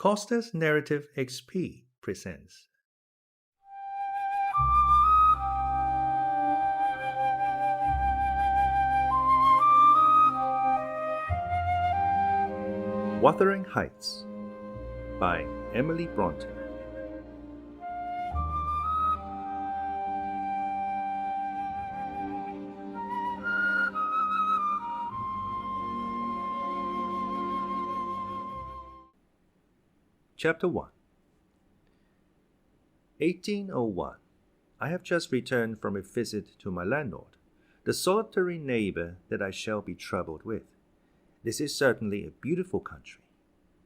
CostasNarrativeXP presents Wuthering Heights by Emily Brontë. Chapter 1. 1801. I have just returned from a visit to my landlord, the solitary neighbor that I shall be troubled with. This is certainly a beautiful country.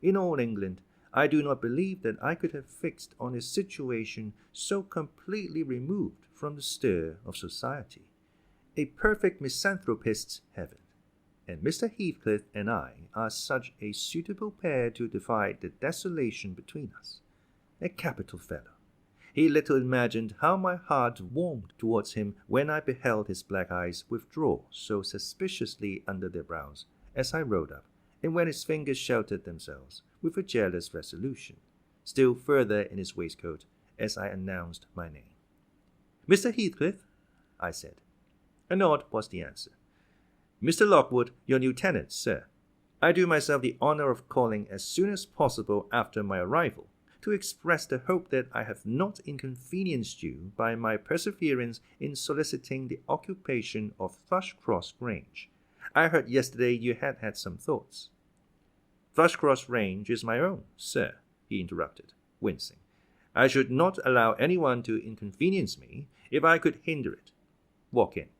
In all England, I do not believe that I could have fixed on a situation so completely removed from the stir of society. A perfect misanthropist's heaven. And Mr. Heathcliff and I are such a suitable pair to divide the desolation between us. A capital fellow. He little imagined how my heart warmed towards him when I beheld his black eyes withdraw so suspiciously under their brows as I rode up, and when his fingers sheltered themselves with a jealous resolution, still further in his waistcoat as I announced my name. "Mr. Heathcliff," I said. A nod was the answer. "Mr. Lockwood, your new tenant, sir. I do myself the honor of calling as soon as possible after my arrival, to express the hope that I have not inconvenienced you by my perseverance in soliciting the occupation of Thrushcross Grange. I heard yesterday you had had some thoughts." "Thrushcross Grange is my own, sir," he interrupted, wincing. "I should not allow anyone to inconvenience me if I could hinder it. Walk in."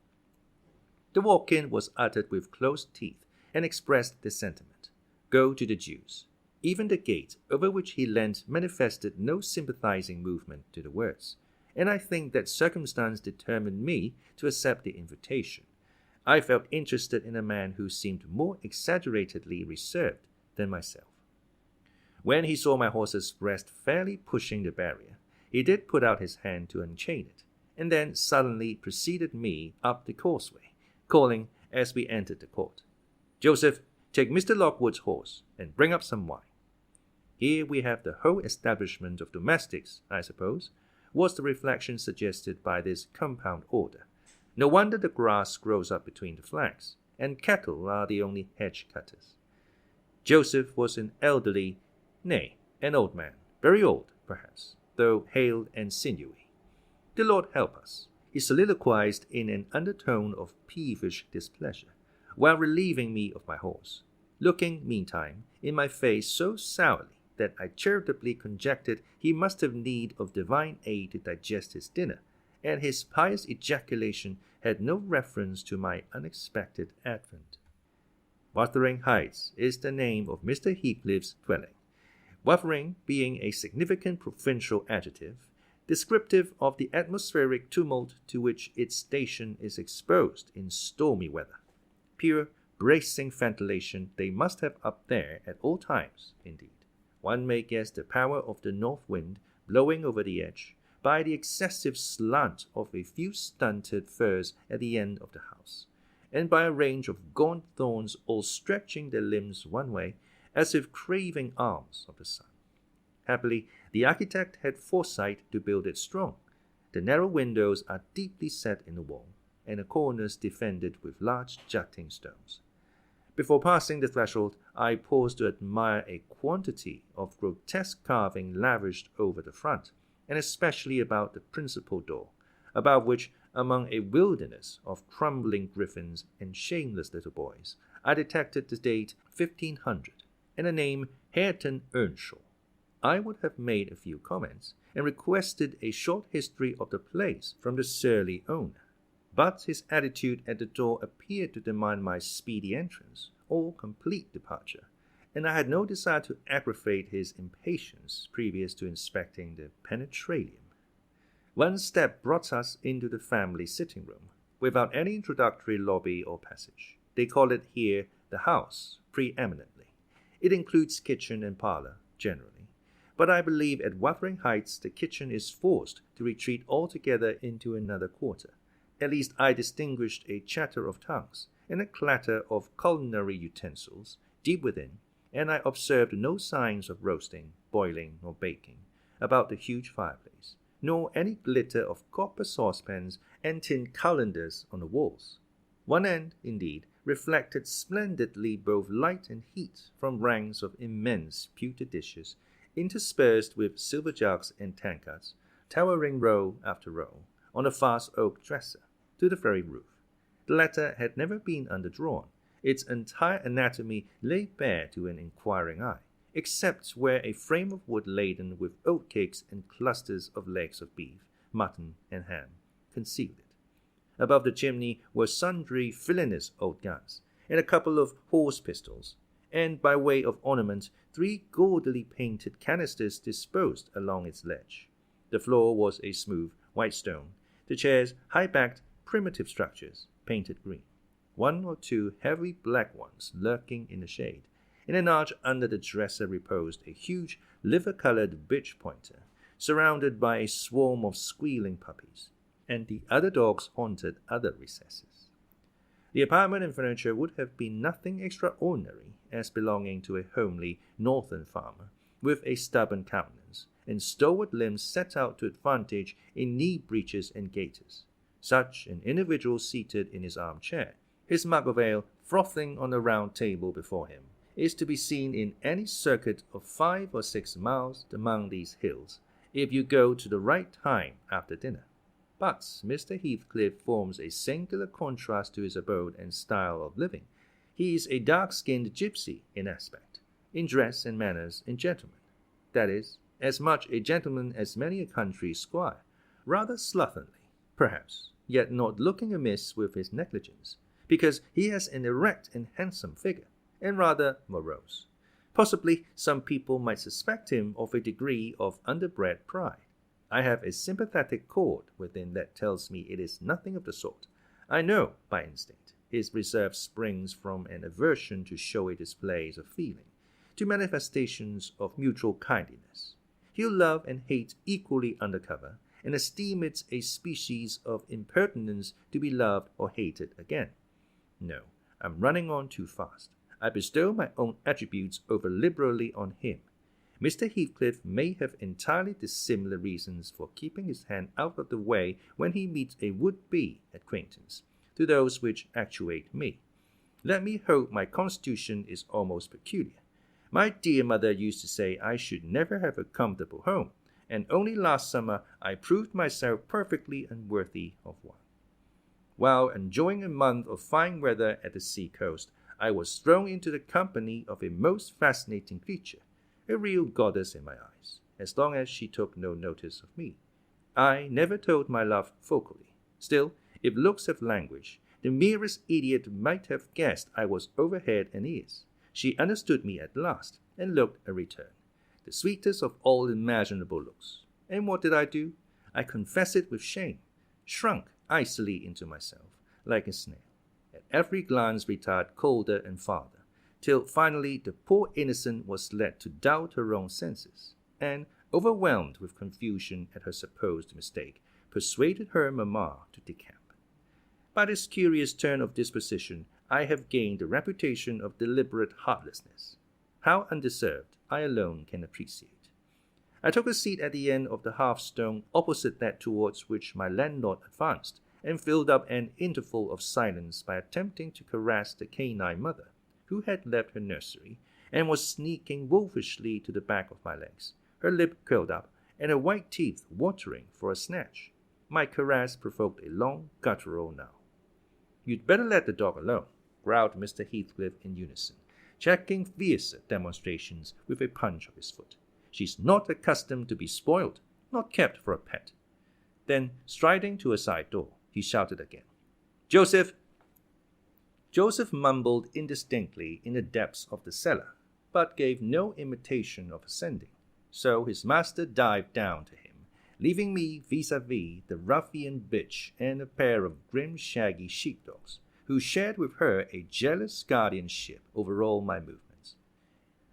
The walk-in was uttered with closed teeth and expressed the sentiment. Go to the deuce. Even the gate over which he leant manifested no sympathizing movement to the words, and I think that circumstance determined me to accept the invitation. I felt interested in a man who seemed more exaggeratedly reserved than myself. When he saw my horse's breast fairly pushing the barrier, he did put out his hand to unchain it, and then suddenly preceded me up the causeway, calling as we entered the court, "Joseph, take Mr. Lockwood's horse and bring up some wine." "Here we have the whole establishment of domestics, I suppose," was the reflection suggested by this compound order. "No wonder the grass grows up between the flags, and cattle are the only hedge cutters." Joseph was an elderly, nay, an old man, very old, perhaps, though hale and sinewy. "The Lord help us," he soliloquized in an undertone of peevish displeasure, while relieving me of my horse, looking, meantime, in my face so sourly that I charitably conjectured he must have need of divine aid to digest his dinner, and his pious ejaculation had no reference to my unexpected advent. Wuthering Heights is the name of Mr. Heathcliff's dwelling, wuthering being a significant provincial adjective, descriptive of the atmospheric tumult to which its station is exposed in stormy weather. Pure, bracing ventilation they must have up there at all times, indeed. One may guess the power of the north wind blowing over the edge by the excessive slant of a few stunted firs at the end of the house, and by a range of gaunt thorns all stretching their limbs one way, as if craving alms of the sun. Happily, the architect had foresight to build it strong. The narrow windows are deeply set in the wall, and the corners defended with large jutting stones. Before passing the threshold, I paused to admire a quantity of grotesque carving lavished over the front, and especially about the principal door, about which, among a wilderness of crumbling griffins and shameless little boys, I detected the date 1500 and the name Hareton Earnshaw. I would have made a few comments and requested a short history of the place from the surly owner, but his attitude at the door appeared to demand my speedy entrance or complete departure, and I had no desire to aggravate his impatience previous to inspecting the penetralium. One step brought us into the family sitting-room, without any introductory lobby or passage. They call it here the house, preeminently. It includes kitchen and parlor, generally. But I believe at Wuthering Heights the kitchen is forced to retreat altogether into another quarter. At least I distinguished a chatter of tongues and a clatter of culinary utensils deep within, and I observed no signs of roasting, boiling or baking about the huge fireplace, nor any glitter of copper saucepans and tin calendars on the walls. One end, indeed, reflected splendidly both light and heat from ranks of immense pewter dishes, interspersed with silver jugs and tankards, towering row after row, on a vast oak dresser, to the very roof. The latter had never been underdrawn. Its entire anatomy lay bare to an inquiring eye, except where a frame of wood laden with oatcakes and clusters of legs of beef, mutton, and ham concealed it. Above the chimney were sundry villainous old guns, and a couple of horse pistols, and by way of ornament 3 gaudily painted canisters disposed along its ledge. The floor was a smooth white stone, the chairs high-backed primitive structures, painted green, 1 or 2 heavy black ones lurking in the shade. In an arch under the dresser reposed a huge liver-colored bitch pointer, surrounded by a swarm of squealing puppies, and the other dogs haunted other recesses. The apartment and furniture would have been nothing extraordinary, as belonging to a homely northern farmer, with a stubborn countenance, and stalwart limbs set out to advantage in knee breeches and gaiters. Such an individual seated in his armchair, his mug of ale frothing on the round table before him, is to be seen in any circuit of 5 or 6 miles among these hills, if you go to the right time after dinner. But Mr. Heathcliff forms a singular contrast to his abode and style of living. He is a dark-skinned gypsy in aspect, in dress and manners and gentleman. That is, as much a gentleman as many a country squire, rather slovenly, perhaps, yet not looking amiss with his negligence, because he has an erect and handsome figure, and rather morose. Possibly some people might suspect him of a degree of underbred pride. I have a sympathetic chord within that tells me it is nothing of the sort. I know, by instinct, his reserve springs from an aversion to showy displays of feeling, to manifestations of mutual kindliness. He'll love and hate equally under cover, and esteem it a species of impertinence to be loved or hated again. No, I'm running on too fast. I bestow my own attributes over liberally on him. Mr. Heathcliff may have entirely dissimilar reasons for keeping his hand out of the way when he meets a would-be acquaintance, to those which actuate me. Let me hope my constitution is almost peculiar. My dear mother used to say I should never have a comfortable home, and only last summer I proved myself perfectly unworthy of one. While enjoying a month of fine weather at the sea-coast, I was thrown into the company of a most fascinating creature, a real goddess in my eyes, as long as she took no notice of me. I never told my love vocally. Still, if looks have language, the merest idiot might have guessed I was over head and ears. She understood me at last, and looked a return, the sweetest of all imaginable looks. And what did I do? I confess it with shame, shrunk icily into myself, like a snail. At every glance retired colder and farther, till finally the poor innocent was led to doubt her own senses, and, overwhelmed with confusion at her supposed mistake, persuaded her mamma to decamp. By this curious turn of disposition, I have gained the reputation of deliberate heartlessness. How undeserved, I alone can appreciate. I took a seat at the end of the hearthstone opposite that towards which my landlord advanced, and filled up an interval of silence by attempting to caress the canine mother, who had left her nursery, and was sneaking wolfishly to the back of my legs, her lip curled up, and her white teeth watering for a snatch. My caress provoked a long guttural now. "You'd better let the dog alone," growled Mr. Heathcliff in unison, checking fiercer demonstrations with a punch of his foot. "She's not accustomed to be spoiled, not kept for a pet." Then, striding to a side door, he shouted again, "Joseph!" Joseph mumbled indistinctly in the depths of the cellar, but gave no imitation of ascending, so his master dived down to him, leaving me vis-a-vis the ruffian bitch and a pair of grim shaggy sheepdogs, who shared with her a jealous guardianship over all my movements.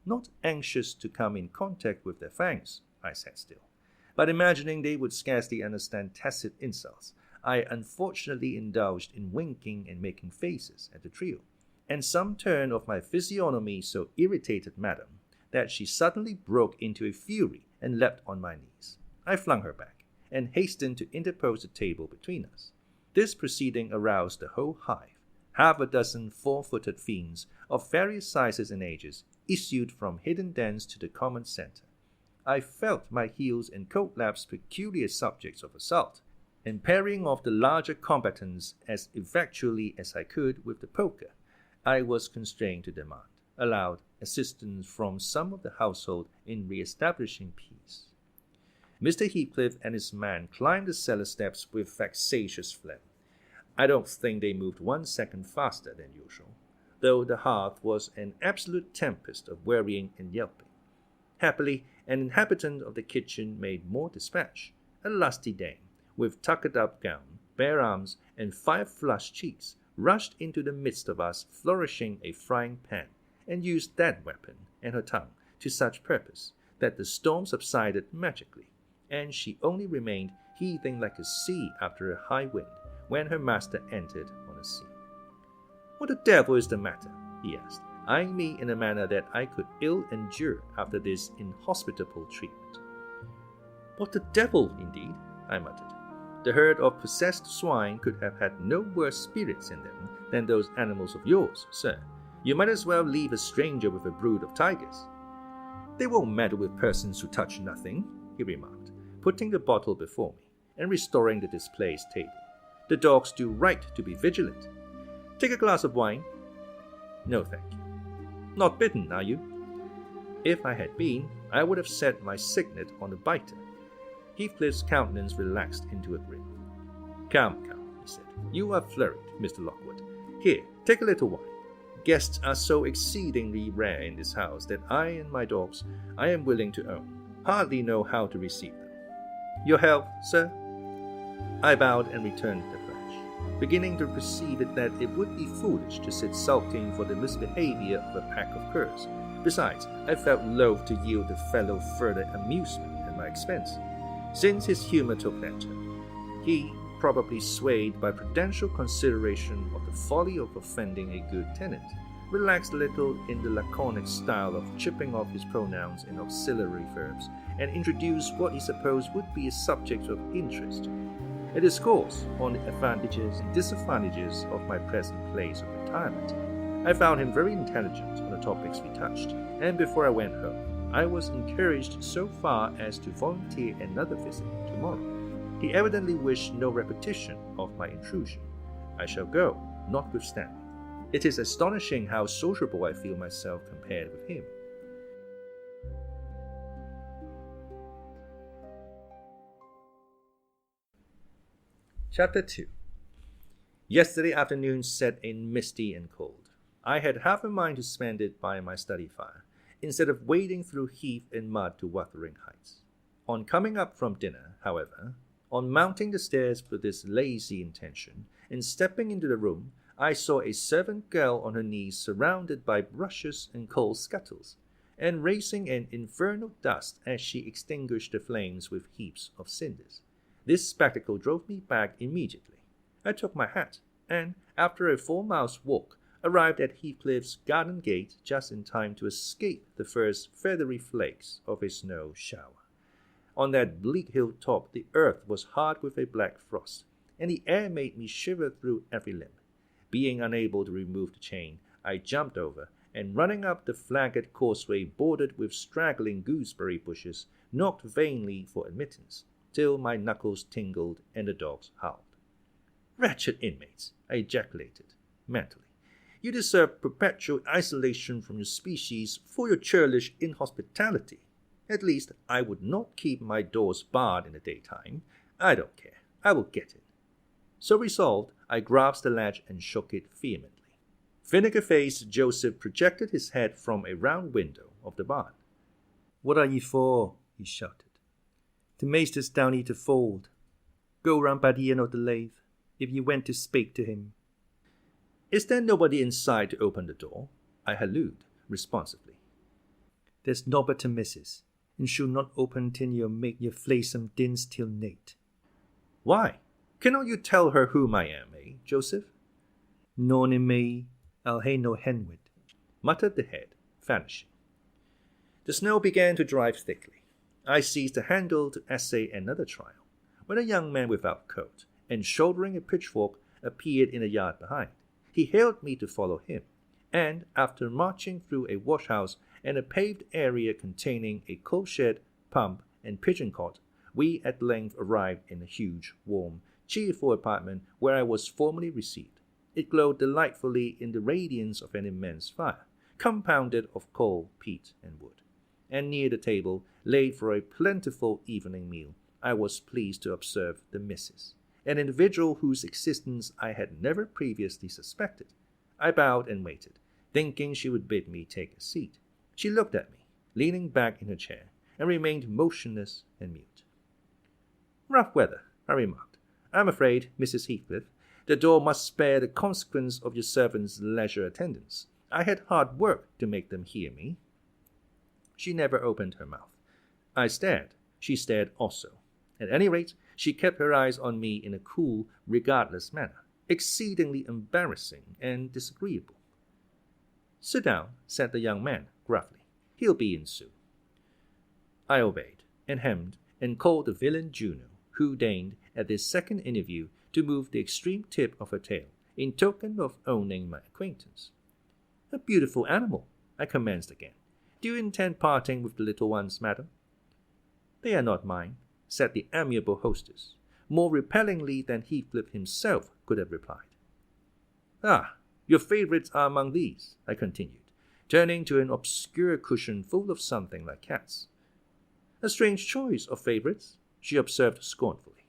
Not anxious to come in contact with their fangs, I sat still, but imagining they would scarcely understand tacit insults, I unfortunately indulged in winking and making faces at the trio, and some turn of my physiognomy so irritated madam that she suddenly broke into a fury and leapt on my knees. I flung her back, and hastened to interpose the table between us. This proceeding aroused the whole hive. Half a dozen four-footed fiends of various sizes and ages issued from hidden dens to the common centre. I felt my heels and coat laps peculiar subjects of assault, and parrying off the larger combatants as effectually as I could with the poker, I was constrained to demand, aloud, assistance from some of the household in re-establishing peace. Mr. Heathcliff and his man climbed the cellar steps with vexatious phlegm. I don't think they moved 1 second faster than usual, though the hearth was an absolute tempest of worrying and yelping. Happily, an inhabitant of the kitchen made more dispatch, a lusty dame, with tucked-up gown, bare arms, and 5 flushed cheeks, rushed into the midst of us flourishing a frying pan, and used that weapon and her tongue to such purpose that the storm subsided magically, and she only remained heaving like a sea after a high wind when her master entered on the scene. "What the devil is the matter?" he asked, eyeing me in a manner that I could ill endure after this inhospitable treatment. "What the devil, indeed?" I muttered. "The herd of possessed swine could have had no worse spirits in them than those animals of yours, sir. You might as well leave a stranger with a brood of tigers." "They won't meddle with persons who touch nothing," he remarked, putting the bottle before me and restoring the displaced table. "The dogs do right to be vigilant. Take a glass of wine?" "No, thank you." "Not bitten, are you?" If I had been, I would have set my signet on the biter. Heathcliff's countenance relaxed into a grin. Come, he said. "You are flurried, Mr. Lockwood. Here, take a little wine. Guests are so exceedingly rare in this house that I and my dogs, I am willing to own, hardly know how to receive them. Your health, sir?" I bowed and returned the pledge, beginning to perceive that it would be foolish to sit sulking for the misbehavior of a pack of curs. Besides, I felt loath to yield the fellow further amusement at my expense, since his humour took that turn. He, probably swayed by prudential consideration of the folly of offending a good tenant, relaxed a little in the laconic style of chipping off his pronouns and auxiliary verbs, and introduced what he supposed would be a subject of interest, a discourse on the advantages and disadvantages of my present place of retirement. I found him very intelligent on the topics we touched, and before I went home, I was encouraged so far as to volunteer another visit tomorrow. He evidently wished no repetition of my intrusion. I shall go, notwithstanding. It is astonishing how sociable I feel myself compared with him. Chapter 2. Yesterday afternoon set in misty and cold. I had half a mind to spend it by my study fire, instead of wading through heath and mud to Wuthering Heights. On coming up from dinner, however, on mounting the stairs with this lazy intention, and stepping into the room, I saw a servant girl on her knees surrounded by brushes and coal scuttles, and raising an infernal dust as she extinguished the flames with heaps of cinders. This spectacle drove me back immediately. I took my hat, and, after a 4 miles walk, arrived at Heathcliff's garden gate just in time to escape the first feathery flakes of a snow shower. On that bleak hilltop the earth was hard with a black frost, and the air made me shiver through every limb. Being unable to remove the chain, I jumped over, and running up the flagged causeway bordered with straggling gooseberry bushes, knocked vainly for admittance, till my knuckles tingled and the dogs howled. "Wretched inmates!" I ejaculated, mentally. "You deserve perpetual isolation from your species for your churlish inhospitality. At least, I would not keep my doors barred in the daytime. I don't care. I will get it." So resolved, I grasped the latch and shook it vehemently. Vinegar-faced Joseph projected his head from a round window of the barn. "What are ye for?" he shouted. "The maester's down here to fold. Go round by the end of the lathe, if ye went to speak to him." "Is there nobody inside to open the door?" I hallooed responsively. "There's nobbut to missus, and she'll not open till you make your flaysome dins till night." "Why? Cannot you tell her whom I am, Joseph?" "None in me, I'll hae no hen wid," muttered the head, vanishing. The snow began to drive thickly. I seized the handle to essay another trial, when a young man without coat and shouldering a pitchfork appeared in the yard behind. He hailed me to follow him, and after marching through a washhouse and a paved area containing a coal shed, pump, and pigeon cote, we at length arrived in a huge, warm, cheerful apartment where I was formally received. It glowed delightfully in the radiance of an immense fire, compounded of coal, peat, and wood. And near the table, laid for a plentiful evening meal, I was pleased to observe the Missus, an individual whose existence I had never previously suspected. I bowed and waited, thinking she would bid me take a seat. She looked at me, leaning back in her chair, and remained motionless and mute. "Rough weather," I remarked. "I'm afraid, Mrs. Heathcliff, the door must spare the consequence of your servants' leisure attendance. I had hard work to make them hear me." She never opened her mouth. I stared. She stared also. At any rate, she kept her eyes on me in a cool, regardless manner, exceedingly embarrassing and disagreeable. "Sit down," said the young man, gruffly. "He'll be in soon." I obeyed, and hemmed, and called the villain Juno, who deigned, at this second interview, to move the extreme tip of her tail, in token of owning my acquaintance. "A beautiful animal," I commenced again. "Do you intend parting with the little ones, madam?" "They are not mine," said the amiable hostess, more repellingly than Heathcliff himself could have replied. "Ah, your favourites are among these," I continued, turning to an obscure cushion full of something like cats. "A strange choice of favourites," she observed scornfully.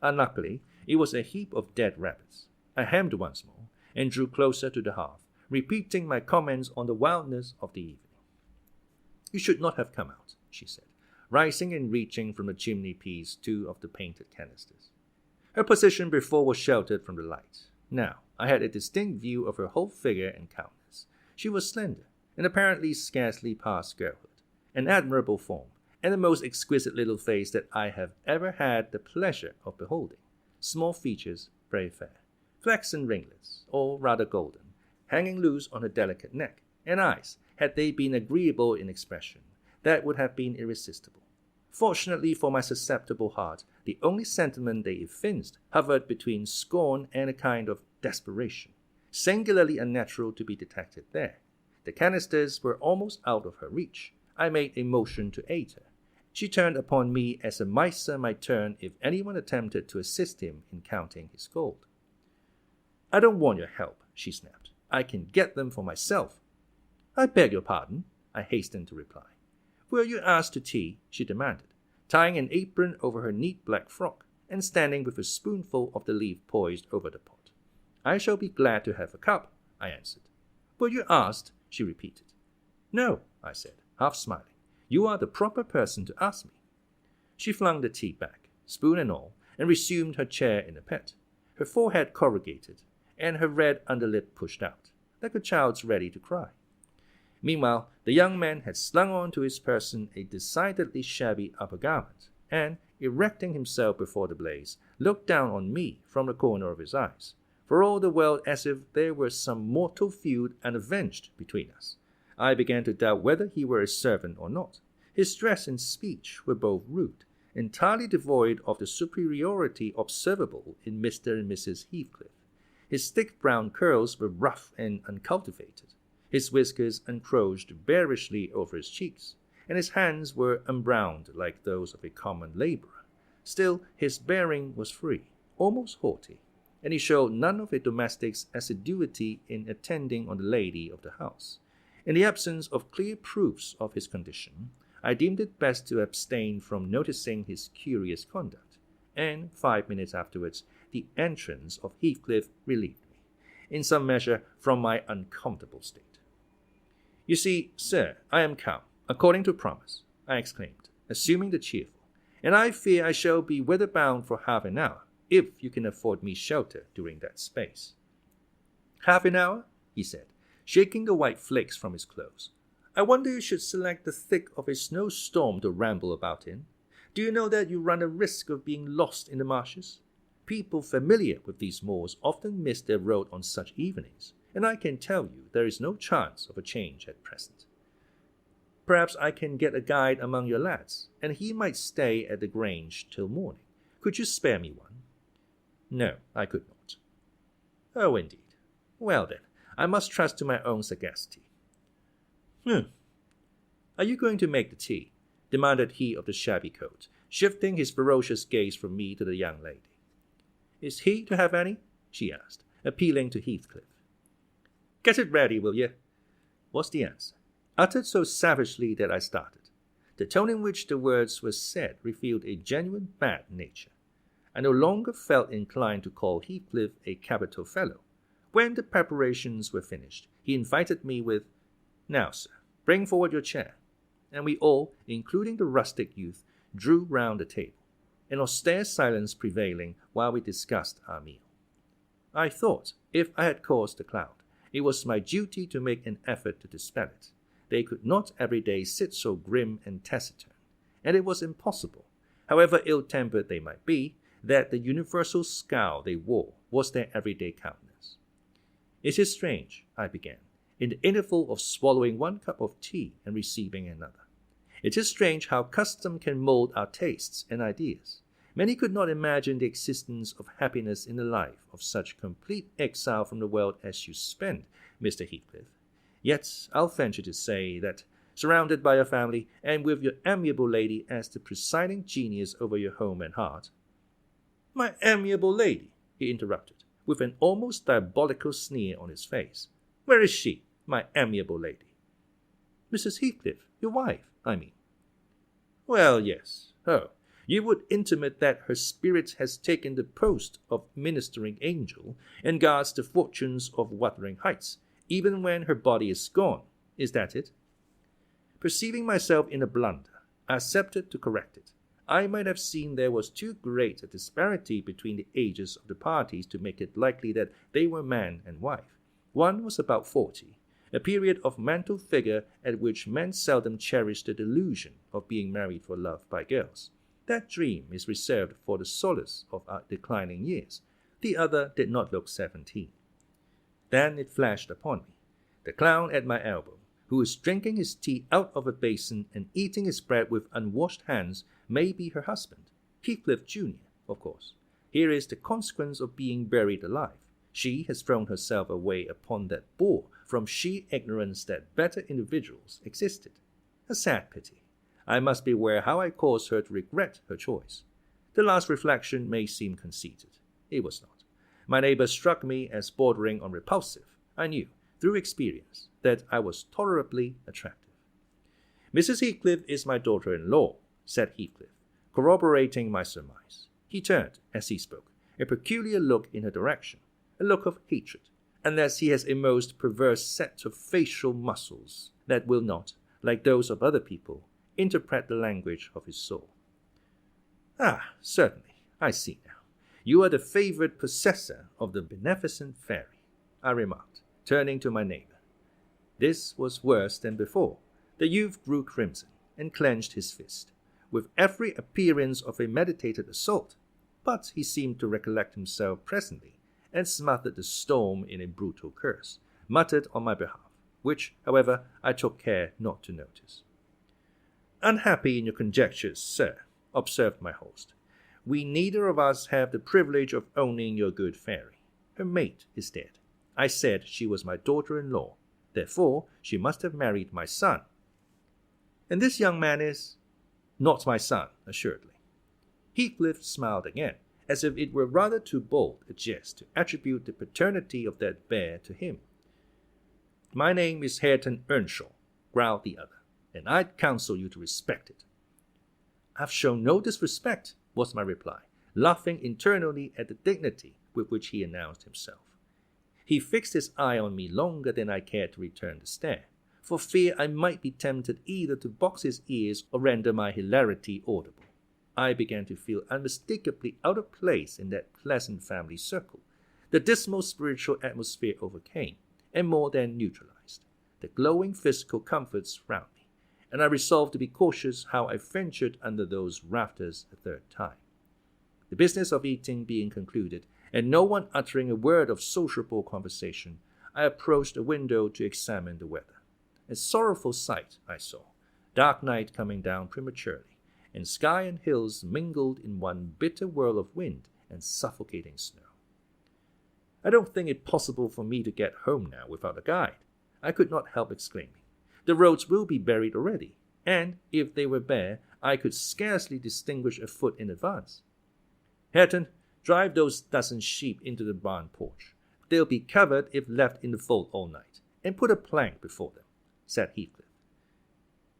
Unluckily, it was a heap of dead rabbits. I hemmed once more, and drew closer to the hearth, repeating my comments on the wildness of the evening. "You should not have come out," she said, rising and reaching from the chimney-piece 2 of the painted canisters. Her position before was sheltered from the light. Now I had a distinct view of her whole figure and countenance. She was slender, and apparently scarcely past girlhood, an admirable form, and the most exquisite little face that I have ever had the pleasure of beholding. Small features, very fair, flaxen ringlets, or rather golden, hanging loose on her delicate neck, and eyes, had they been agreeable in expression, that would have been irresistible. Fortunately for my susceptible heart, the only sentiment they evinced hovered between scorn and a kind of desperation, singularly unnatural to be detected there. The canisters were almost out of her reach. I made a motion to aid her. She turned upon me as a miser might turn if anyone attempted to assist him in counting his gold. "I don't want your help," she snapped. "I can get them for myself." "I beg your pardon," I hastened to reply. "Were you asked to tea?" she demanded, tying an apron over her neat black frock, and standing with a spoonful of the leaf poised over the pot. "I shall be glad to have a cup," I answered. "Were you asked?" she repeated. "No," I said, half smiling. "You are the proper person to ask me." She flung the tea back, spoon and all, and resumed her chair in the pet, her forehead corrugated, and her red underlip pushed out, like a child's ready to cry. Meanwhile, the young man had slung on to his person a decidedly shabby upper garment, and, erecting himself before the blaze, looked down on me from the corner of his eyes, for all the world as if there were some mortal feud unavenged between us. I began to doubt whether he were a servant or not. His dress and speech were both rude, entirely devoid of the superiority observable in Mr. and Mrs. Heathcliff. His thick brown curls were rough and uncultivated. His whiskers uncroached bearishly over his cheeks, and his hands were unbrowned like those of a common labourer. Still, his bearing was free, almost haughty, and he showed none of a domestic's assiduity in attending on the lady of the house. In the absence of clear proofs of his condition, I deemed it best to abstain from noticing his curious conduct, and 5 minutes afterwards the entrance of Heathcliff relieved me, in some measure, from my uncomfortable state. "You see, sir, I am come, according to promise," I exclaimed, assuming the cheerful, "and I fear I shall be weather-bound for half an hour, if you can afford me shelter during that space." "Half an hour?" he said, shaking the white flakes from his clothes. "I wonder you should select the thick of a snowstorm to ramble about in. Do you know that you run a risk of being lost in the marshes? People familiar with these moors often miss their road on such evenings, and I can tell you there is no chance of a change at present." Perhaps I can get a guide among your lads, and he might stay at the Grange till morning. Could you spare me one?" "No, I could not." "Oh, indeed. Well then, I must trust to my own sagacity." "Are you going to make the tea?" demanded he of the shabby coat, shifting his ferocious gaze from me to the young lady. "Is he to have any?" she asked, appealing to Heathcliff. "Get it ready, will you?" was the answer, uttered so savagely that I started. The tone in which the words were said revealed a genuine bad nature. I no longer felt inclined to call Heathcliff a capital fellow. When the preparations were finished, he invited me with, "Now, sir, bring forward your chair," and we all, including the rustic youth, drew round the table, an austere silence prevailing while we discussed our meal. I thought, if I had caused the cloud, it was my duty to make an effort to dispel it. They could not every day sit so grim and taciturn, and it was impossible, however ill-tempered they might be, that the universal scowl they wore was their everyday countenance. "It is strange," I began, in the interval of swallowing one cup of tea and receiving another. "It is strange how custom can mold our tastes and ideas. Many could not imagine the existence of happiness in a life of such complete exile from the world as you spend, Mr. Heathcliff. Yet I'll venture to say that, surrounded by your family, and with your amiable lady as the presiding genius over your home and heart—" "My amiable lady," he interrupted, with an almost diabolical sneer on his face. "Where is she, my amiable lady?" "Mrs. Heathcliff, your wife, I mean." "Well, yes. Oh, you would intimate that her spirit has taken the post of ministering angel and guards the fortunes of Wuthering Heights, even when her body is gone. Is that it?" Perceiving myself in a blunder, I accepted to correct it. I might have seen there was too great a disparity between the ages of the parties to make it likely that they were man and wife. One was about 40, a period of mental figure at which men seldom cherish the delusion of being married for love by girls. That dream is reserved for the solace of our declining years. The other did not look 17. Then it flashed upon me. The clown at my elbow, who is drinking his tea out of a basin and eating his bread with unwashed hands, may be her husband, Heathcliff Jr., of course. Here is the consequence of being buried alive. She has thrown herself away upon that boor from sheer ignorance that better individuals existed. A sad pity. I must beware how I cause her to regret her choice. The last reflection may seem conceited. It was not. My neighbor struck me as bordering on repulsive. I knew, through experience, that I was tolerably attractive. "Mrs. Heathcliff is my daughter-in-law," said Heathcliff, corroborating my surmise. He turned, as he spoke, a peculiar look in her direction, a look of hatred, unless he has a most perverse set of facial muscles that will not, like those of other people, interpret the language of his soul. "Ah, certainly, I see now. You are the favored possessor of the beneficent fairy," I remarked, turning to my neighbor. This was worse than before. The youth grew crimson and clenched his fist, with every appearance of a meditated assault, but he seemed to recollect himself presently and smothered the storm in a brutal curse, muttered on my behalf, which, however, I took care not to notice. "Unhappy in your conjectures, sir," observed my host. "We neither of us have the privilege of owning your good fairy. Her mate is dead. I said she was my daughter-in-law. Therefore, she must have married my son." "And this young man is—" "Not my son, assuredly." Heathcliff smiled again, as if it were rather too bold a jest to attribute the paternity of that bear to him. "My name is Hareton Earnshaw," growled the other, "and I'd counsel you to respect it." "I've shown no disrespect," was my reply, laughing internally at the dignity with which he announced himself. He fixed his eye on me longer than I cared to return the stare, for fear I might be tempted either to box his ears or render my hilarity audible. I began to feel unmistakably out of place in that pleasant family circle. The dismal spiritual atmosphere overcame, and more than neutralized, the glowing physical comforts round me, and I resolved to be cautious how I ventured under those rafters a third time. The business of eating being concluded, and no one uttering a word of sociable conversation, I approached a window to examine the weather. A sorrowful sight I saw. dark night coming down prematurely, and sky and hills mingled in one bitter whirl of wind and suffocating snow. "I don't think it possible for me to get home now without a guide," I could not help exclaiming. "The roads will be buried already, and if they were bare, I could scarcely distinguish a foot in advance." "Hareton, drive those dozen sheep into the barn porch. They'll be covered if left in the fold all night, and put a plank before them," said Heathcliff.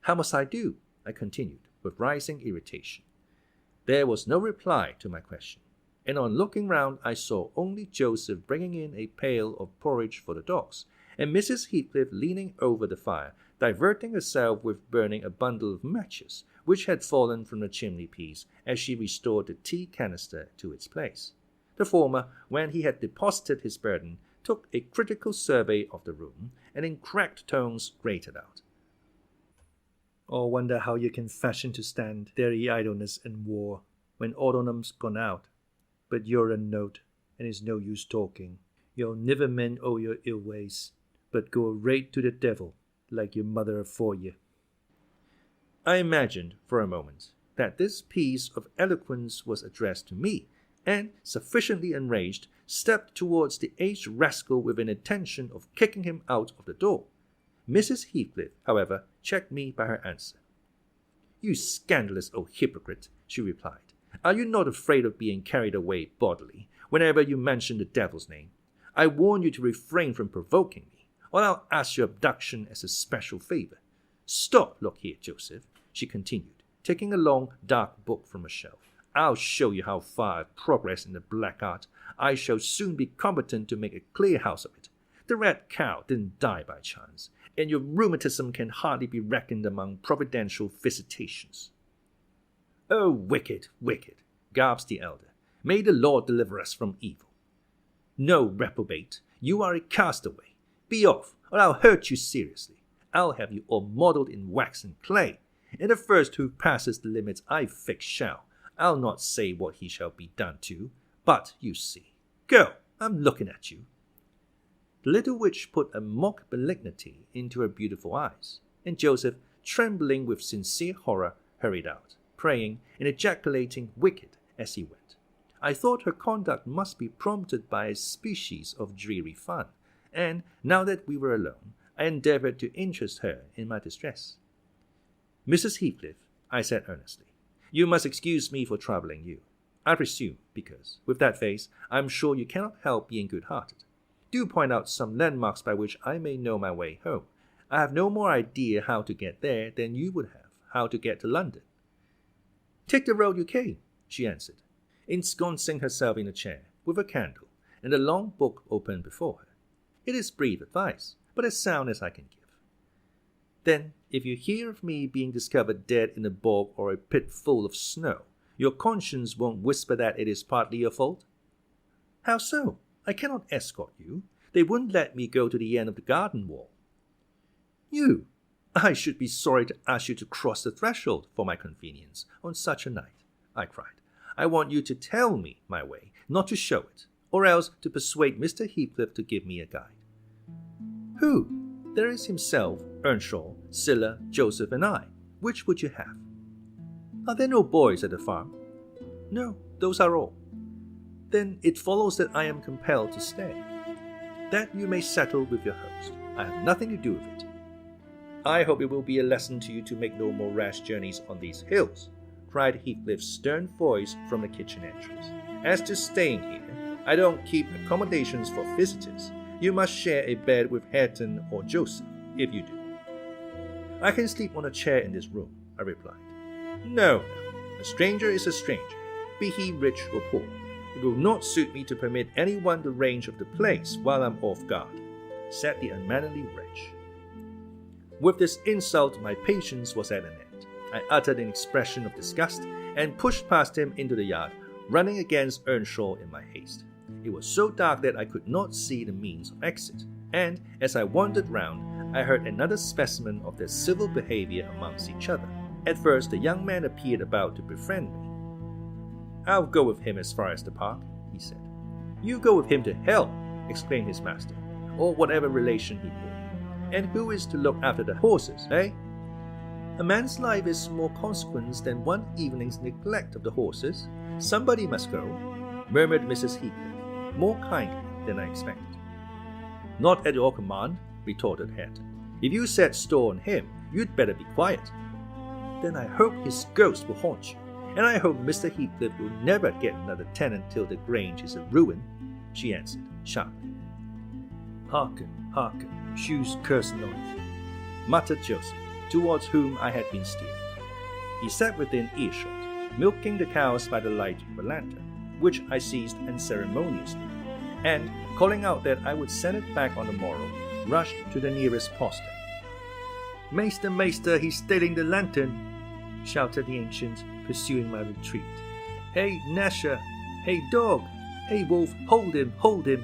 "How must I do?" I continued, with rising irritation. There was no reply to my question, and on looking round I saw only Joseph bringing in a pail of porridge for the dogs, and Mrs. Heathcliff leaning over the fire, diverting herself with burning a bundle of matches, which had fallen from the chimney-piece as she restored the tea canister to its place. The former, when he had deposited his burden, took a critical survey of the room, and in cracked tones grated out, "Oh, wonder how you can fashion to stand dairy idleness and war, when autumn's gone out. But you're a note, and it's no use talking. You'll never mend all your ill ways, but go right to the devil, like your mother afore you." I imagined for a moment that this piece of eloquence was addressed to me, and, sufficiently enraged, stepped towards the aged rascal with an intention of kicking him out of the door. Mrs. Heathcliff, however, checked me by her answer. "You scandalous old hypocrite," she replied, "are you not afraid of being carried away bodily whenever you mention the devil's name? I warn you to refrain from provoking me, or I'll ask your abduction as a special favor. Stop, look here, Joseph," she continued, taking a long, dark book from a shelf. "I'll show you how far I've progressed in the black art. I shall soon be competent to make a clear house of it. The red cow didn't die by chance, and your rheumatism can hardly be reckoned among providential visitations." "Oh, wicked, wicked," gasped the elder. "May the Lord deliver us from evil." "No, reprobate, you are a castaway. Be off, or I'll hurt you seriously. I'll have you all modelled in wax and clay, and the first who passes the limits I fix shall. I'll not say what he shall be done to, but you see. Go, I'm looking at you." The little witch put a mock malignity into her beautiful eyes, and Joseph, trembling with sincere horror, hurried out, praying and ejaculating "wicked" as he went. I thought her conduct must be prompted by a species of dreary fun, and, now that we were alone, I endeavoured to interest her in my distress. "Mrs. Heathcliff," I said earnestly, "you must excuse me for troubling you. I presume, because, with that face, I am sure you cannot help being good-hearted. Do point out some landmarks by which I may know my way home. I have no more idea how to get there than you would have how to get to London." "Take the road you came," she answered, ensconcing herself in a chair, with a candle, and a long book open before her. "It is brief advice, but as sound as I can give. Then, if you hear of me being discovered dead in a bog or a pit full of snow, your conscience won't whisper that it is partly your fault?" "How so? I cannot escort you. They wouldn't let me go to the end of the garden wall." "You! I should be sorry to ask you to cross the threshold for my convenience on such a night," I cried. "I want you to tell me my way, not to show it, or else to persuade Mr. Heathcliff to give me a guide." "Who? There is himself, Earnshaw, Scylla, Joseph, and I. Which would you have?" "Are there no boys at the farm?" "No, those are all." "Then it follows that I am compelled to stay." "That you may settle with your host. I have nothing to do with it." "I hope it will be a lesson to you to make no more rash journeys on these hills," cried Heathcliff's stern voice from the kitchen entrance. "As to staying here, I don't keep accommodations for visitors. You must share a bed with Hareton or Joseph, if you do." "I can sleep on a chair in this room," I replied. No. A stranger is a stranger, be he rich or poor. It will not suit me to permit anyone the range of the place while I'm off guard," said the unmannerly wretch. With this insult, my patience was at an end. I uttered an expression of disgust and pushed past him into the yard, running against Earnshaw in my haste. It was so dark that I could not see the means of exit, and as I wandered round, I heard another specimen of their civil behavior amongst each other. At first, the young man appeared about to befriend me. "I'll go with him as far as the park," he said. "You go with him to hell," exclaimed his master, or whatever relation he bore. "And who is to look after the horses, eh?" A man's life is more consequence than one evening's neglect of the horses. Somebody must go, murmured Mrs. Heathcliff, more kindly than I expected. Not at your command, retorted Hareton. If you set store on him, you'd better be quiet. Then I hope his ghost will haunt you, and I hope Mr. Heathcliff will never get another tenant till the Grange is a ruin, she answered sharply. Hearken, hearken, choose curse not, muttered Joseph, towards whom I had been steering. He sat within earshot, milking the cows by the light of a lantern, which I seized unceremoniously, and, calling out that I would send it back on the morrow, rushed to the nearest postern. Maester, maester, he's stealing the lantern, shouted the ancient, pursuing my retreat. Hey, Gnasher! Hey, dog! Hey, wolf, hold him, hold him!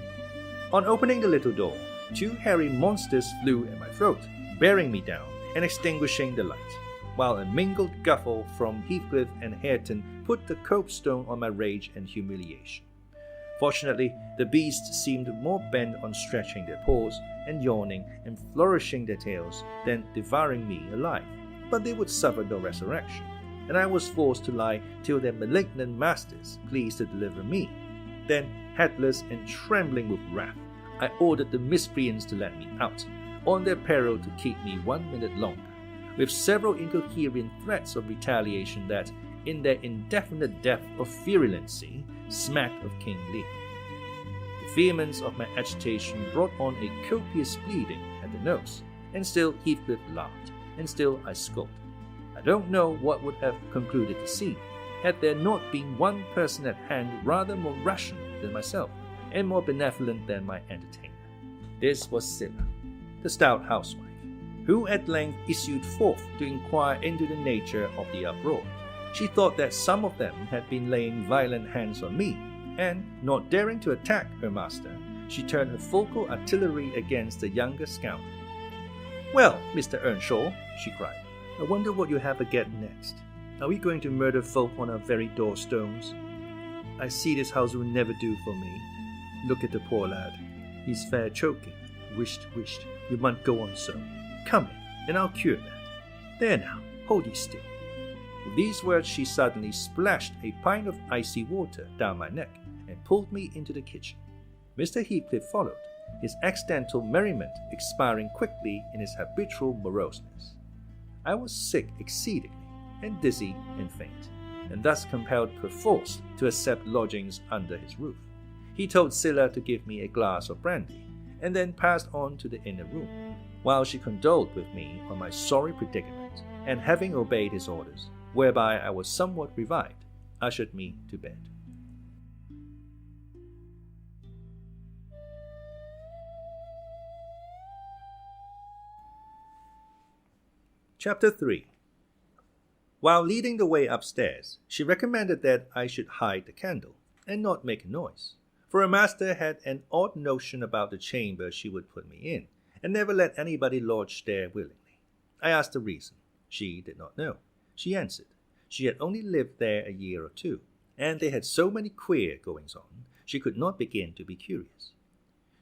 On opening the little door, 2 hairy monsters flew at my throat, bearing me down and extinguishing the light, while a mingled guffaw from Heathcliff and Hareton put the copestone on my rage and humiliation. Fortunately, the beasts seemed more bent on stretching their paws and yawning and flourishing their tails than devouring me alive, but they would suffer no resurrection, and I was forced to lie till their malignant masters pleased to deliver me. Then, headless and trembling with wrath, I ordered the miscreants to let me out, on their peril to keep me 1 minute longer, with several incoherent threats of retaliation that, in their indefinite depth of virulency, smacked of King Lear. The vehemence of my agitation brought on a copious bleeding at the nose, and still Heathcliff laughed, and still I scolded. I don't know what would have concluded the scene, had there not been one person at hand rather more rational than myself, and more benevolent than my entertainer. This was Scylla, the stout housewife, who at length issued forth to inquire into the nature of the uproar. She thought that some of them had been laying violent hands on me, and, not daring to attack her master, she turned her vocal artillery against the younger scoundrel. Well, Mr. Earnshaw, she cried, I wonder what you have again next. Are we going to murder folk on our very doorstones? I see this house will never do for me. Look at the poor lad. He's fair choking. Wisht, you might go on so. Come in, and I'll cure that. There now, hold ye still. With these words she suddenly splashed a pint of icy water down my neck and pulled me into the kitchen. Mr. Heathcliff followed, his accidental merriment expiring quickly in his habitual moroseness. I was sick exceedingly, and dizzy and faint, and thus compelled perforce to accept lodgings under his roof. He told Scylla to give me a glass of brandy, and then passed on to the inner room, while she condoled with me on my sorry predicament, and having obeyed his orders, whereby I was somewhat revived, ushered me to bed. Chapter 3. While leading the way upstairs, she recommended that I should hide the candle, and not make a noise, for her master had an odd notion about the chamber she would put me in, and never let anybody lodge there willingly. I asked the reason. She did not know. She answered, she had only lived there a year or 2, and they had so many queer goings-on, she could not begin to be curious.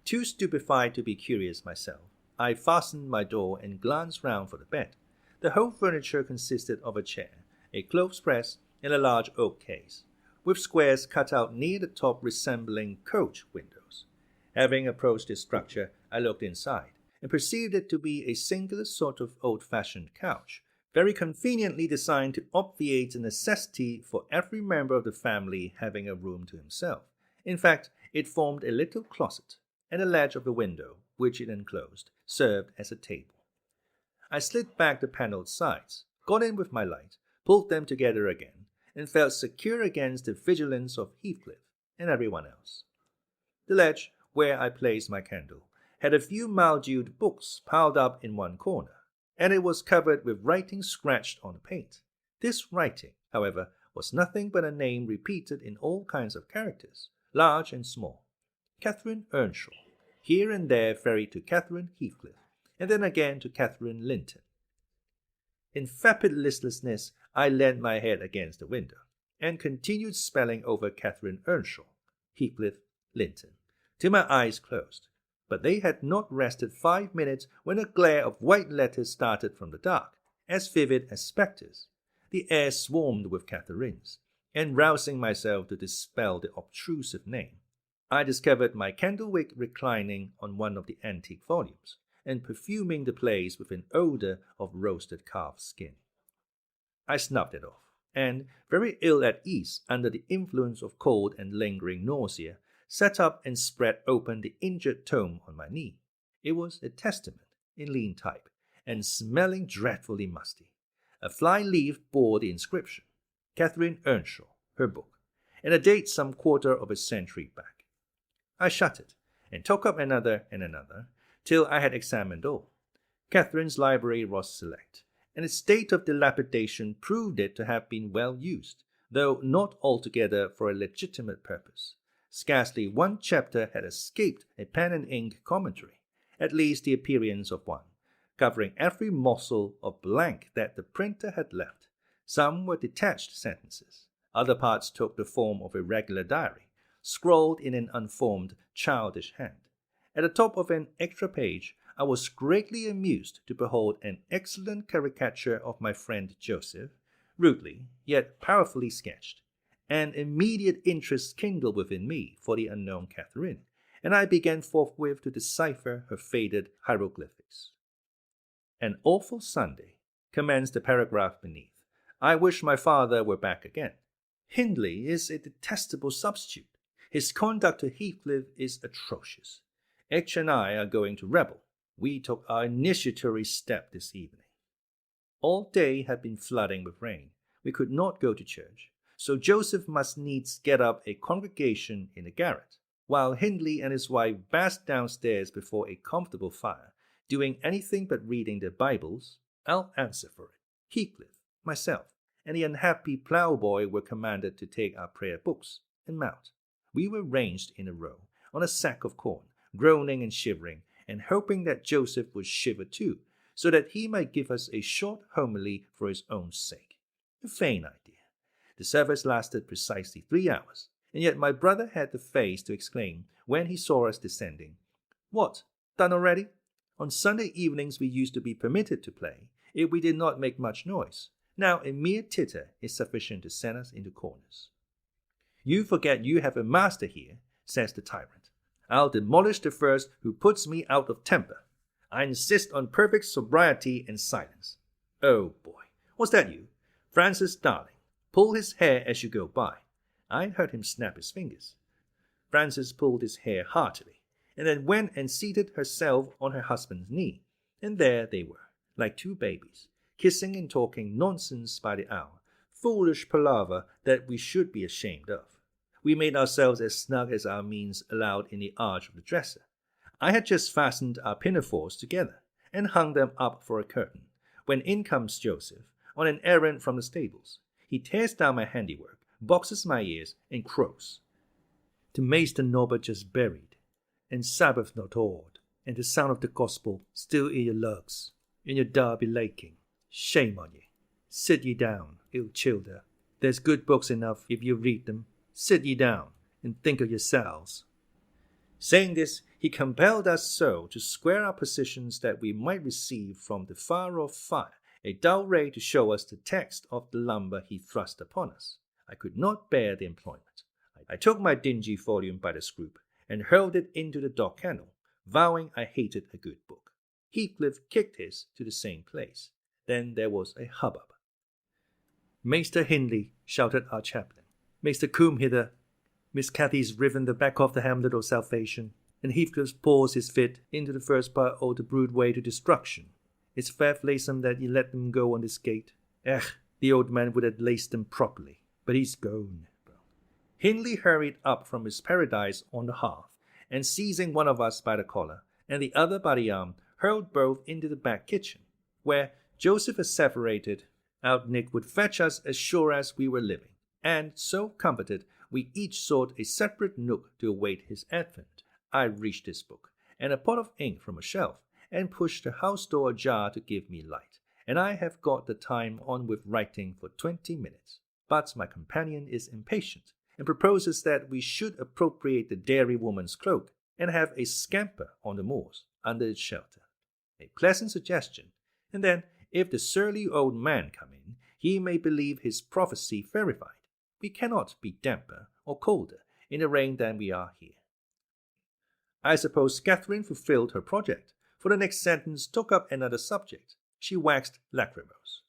Too stupefied to be curious myself, I fastened my door and glanced round for the bed. The whole furniture consisted of a chair, a clothes press, and a large oak case, with squares cut out near the top resembling coach windows. Having approached this structure, I looked inside, and perceived it to be a singular sort of old-fashioned couch, very conveniently designed to obviate the necessity for every member of the family having a room to himself. In fact, it formed a little closet, and the ledge of the window, which it enclosed, served as a table. I slid back the panelled sides, got in with my light, pulled them together again, and felt secure against the vigilance of Heathcliff and everyone else. The ledge, where I placed my candle, had a few mildewed books piled up in one corner, and it was covered with writing scratched on the paint. This writing, however, was nothing but a name repeated in all kinds of characters, large and small. Catherine Earnshaw, here and there varied to Catherine Heathcliff, and then again to Catherine Linton. In vapid listlessness, I leaned my head against the window, and continued spelling over Catherine Earnshaw, Heathcliff, Linton, till my eyes closed. But they had not rested 5 minutes when a glare of white letters started from the dark, as vivid as spectres. The air swarmed with Catherines, and rousing myself to dispel the obtrusive name, I discovered my candlewick reclining on one of the antique volumes, and perfuming the place with an odor of roasted calf skin. I snuffed it off, and, very ill at ease under the influence of cold and lingering nausea, sat up and spread open the injured tome on my knee. It was a testament, in lean type, and smelling dreadfully musty. A fly-leaf bore the inscription, Catherine Earnshaw, her book, and a date some quarter of a century back. I shut it, and took up another and another, till I had examined all. Catherine's library was select, and its state of dilapidation proved it to have been well used, though not altogether for a legitimate purpose. Scarcely one chapter had escaped a pen-and-ink commentary, at least the appearance of one, covering every morsel of blank that the printer had left. Some were detached sentences. Other parts took the form of a regular diary, scrawled in an unformed, childish hand. At the top of an extra page, I was greatly amused to behold an excellent caricature of my friend Joseph, rudely, yet powerfully sketched. An immediate interest kindled within me for the unknown Catherine, and I began forthwith to decipher her faded hieroglyphics. An awful Sunday, commenced the paragraph beneath. I wish my father were back again. Hindley is a detestable substitute. His conduct to Heathcliff is atrocious. H and I are going to rebel. We took our initiatory step this evening. All day had been flooding with rain. We could not go to church, so Joseph must needs get up a congregation in the garret, while Hindley and his wife basked downstairs before a comfortable fire, doing anything but reading their Bibles. I'll answer for it. Heathcliff, myself, and the unhappy ploughboy were commanded to take our prayer books and mount. We were ranged in a row on a sack of corn, groaning and shivering, and hoping that Joseph would shiver too, so that he might give us a short homily for his own sake. A vain idea. The service lasted precisely 3 hours, and yet my brother had the face to exclaim, when he saw us descending, "What, done already? On Sunday evenings we used to be permitted to play, if we did not make much noise. Now a mere titter is sufficient to send us into corners." "You forget you have a master here," says the tyrant. "I'll demolish the first who puts me out of temper. I insist on perfect sobriety and silence. Oh boy, was that you? Francis, darling, pull his hair as you go by." I heard him snap his fingers. Frances pulled his hair heartily, and then went and seated herself on her husband's knee, and there they were, like two babies, kissing and talking nonsense by the hour, foolish palaver that we should be ashamed of. We made ourselves as snug as our means allowed in the arch of the dresser. I had just fastened our pinafores together, and hung them up for a curtain, when in comes Joseph, on an errand from the stables. He tears down my handiwork, boxes my ears, and crows. "To Master Norbert just buried, and Sabbath not awed, and the sound of the gospel still in your lugs, in your Derby laking. Shame on ye. Sit ye down, ill childer. There's good books enough if you read them. Sit ye down, and think of yourselves." Saying this, he compelled us so to square our positions that we might receive from the far-off fire a dull ray to show us the text of the lumber he thrust upon us. I could not bear the employment. I took my dingy volume by the scroop, and hurled it into the dog kennel, vowing I hated a good book. Heathcliff kicked his to the same place. Then there was a hubbub. "Master Hindley," shouted our chaplain. "Master Coombe hither. Miss Cathy's riven the back of the hamlet of salvation, and Heathcliff pours his fit into the first part of the brood way to destruction. It's fair flaysome that ye let them go on this gate. The old man would have laced them properly, but he's gone." Hindley hurried up from his paradise on the hearth, and seizing one of us by the collar, and the other by the arm, hurled both into the back kitchen, where Joseph asseverated out Nick would fetch us as sure as we were living, and, so comforted, we each sought a separate nook to await his advent. I reached his book, and a pot of ink from a shelf, and pushed the house door ajar to give me light, and I have got the time on with writing for 20 minutes. But my companion is impatient, and proposes that we should appropriate the dairywoman's cloak, and have a scamper on the moors, under its shelter. A pleasant suggestion, and then, If the surly old man come in, he may believe his prophecy verified. We cannot be damper or colder in the rain than we are here." I suppose Catherine fulfilled her project, for the next sentence took up another subject. She waxed lachrymose.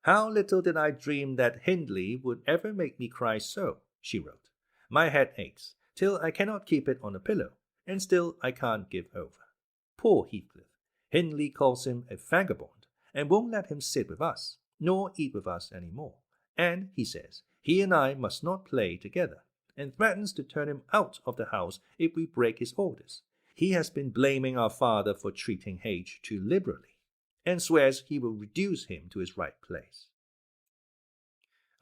"How little did I dream that Hindley would ever make me cry so," she wrote. "My head aches, till I cannot keep it on a pillow, and still I can't give over. Poor Heathcliff! Hindley calls him a vagabond, and won't let him sit with us, nor eat with us any more. And, he says, he and I must not play together, and threatens to turn him out of the house if we break his orders. He has been blaming our father for treating H too liberally, and swears he will reduce him to his right place."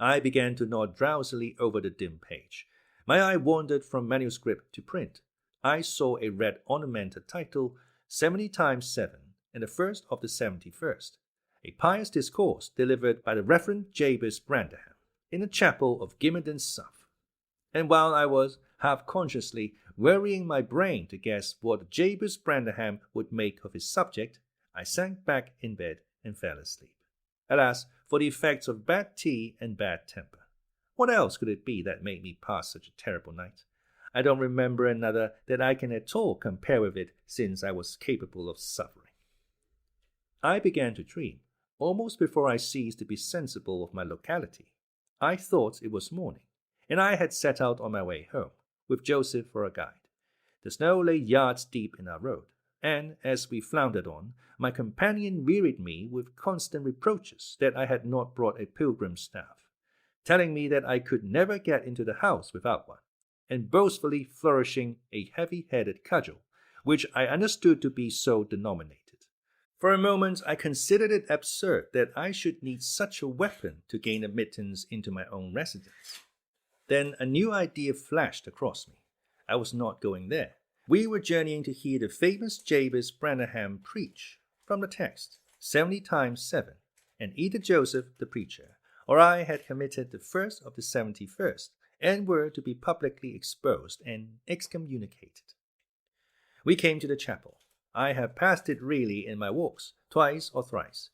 I began to nod drowsily over the dim page. My eye wandered from manuscript to print. I saw a red ornamented title, 70 times 7, and the first of the 71st, a pious discourse delivered by the Reverend Jabez Branderham in the chapel of Gymingden South. And while I was half-consciously worrying my brain to guess what Jabez Branderham would make of his subject, I sank back in bed and fell asleep. Alas, for the effects of bad tea and bad temper. What else could it be that made me pass such a terrible night? I don't remember another that I can at all compare with it since I was capable of suffering. I began to dream, almost before I ceased to be sensible of my locality. I thought it was morning, and I had set out on my way home, with Joseph for a guide. The snow lay yards deep in our road, and as we floundered on, my companion wearied me with constant reproaches that I had not brought a pilgrim's staff, telling me that I could never get into the house without one, and boastfully flourishing a heavy-headed cudgel, which I understood to be so denominated. For a moment I considered it absurd that I should need such a weapon to gain admittance into my own residence. Then a new idea flashed across me. I was not going there. We were journeying to hear the famous Jabez Branderham preach from the text, 70 times 7, and either Joseph, the preacher, or I had committed the first of the 71st, and were to be publicly exposed and excommunicated. We came to the chapel. I have passed it really in my walks, twice or thrice.